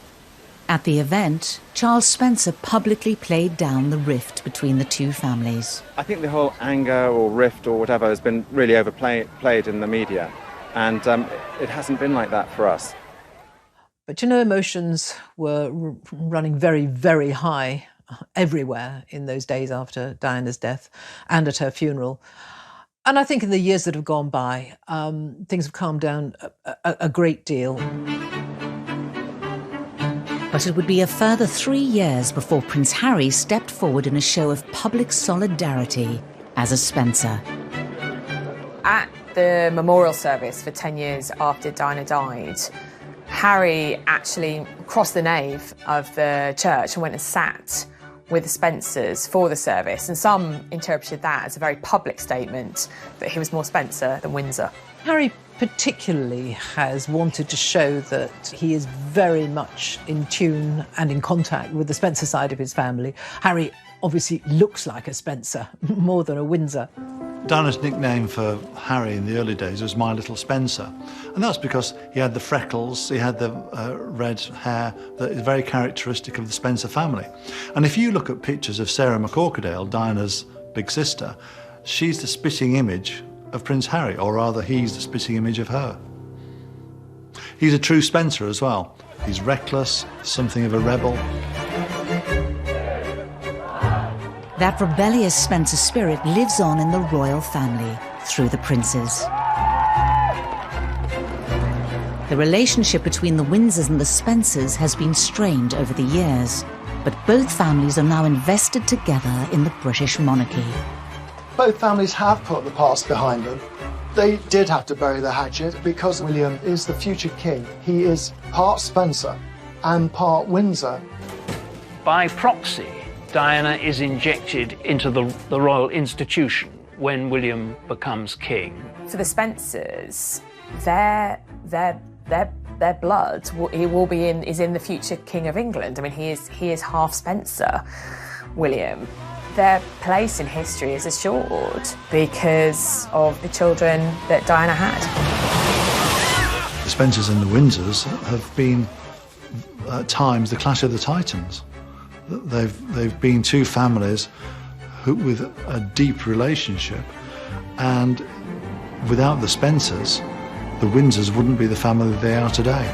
At the event, Charles Spencer publicly played down the rift between the two families. I think the whole anger or rift or whatever has been really overplayed in the media, and it hasn't been like that for us. But you know, emotions were running very, very high everywhere in those days after Diana's death and at her funeral. And I think in the years that have gone by, things have calmed down a great deal. But it would be a further 3 years before Prince Harry stepped forward in a show of public solidarity as a Spencer. At the memorial service for 10 years after Diana died, Harry actually crossed the nave of the church and went and sat with the Spencers for the service, and some interpreted that as a very public statement that he was more Spencer than Windsor. Harry particularly has wanted to show that he is very much in tune and in contact with the Spencer side of his family. Harry obviously looks like a Spencer more than a Windsor. Diana's nickname for Harry in the early days was My Little Spencer, and that's because he had the freckles, he had the red hair that is very characteristic of the Spencer family. And if you look at pictures of Sarah McCorquodale, Diana's big sister, she's the spitting image of Prince Harry, or rather he's the spitting image of her. He's a true Spencer as well. He's reckless, something of a rebel. That rebellious Spencer spirit lives on in the royal family through the princes. The relationship between the Windsors and the Spencers has been strained over the years, but both families are now invested together in the British monarchy. Both families have put the past behind them. They did have to bury the hatchet because William is the future king. He is part Spencer and part Windsor. By proxy, Diana is injected into the royal institution when William becomes king. For the Spencers, their blood is in the future King of England. I mean, he is half Spencer, William. Their place in history is assured because of the children that Diana had. The Spencers and the Windsors have been, at times, the clash of the titans. They've been two families with a deep relationship, and without the Spencers, the Windsors wouldn't be the family they are today.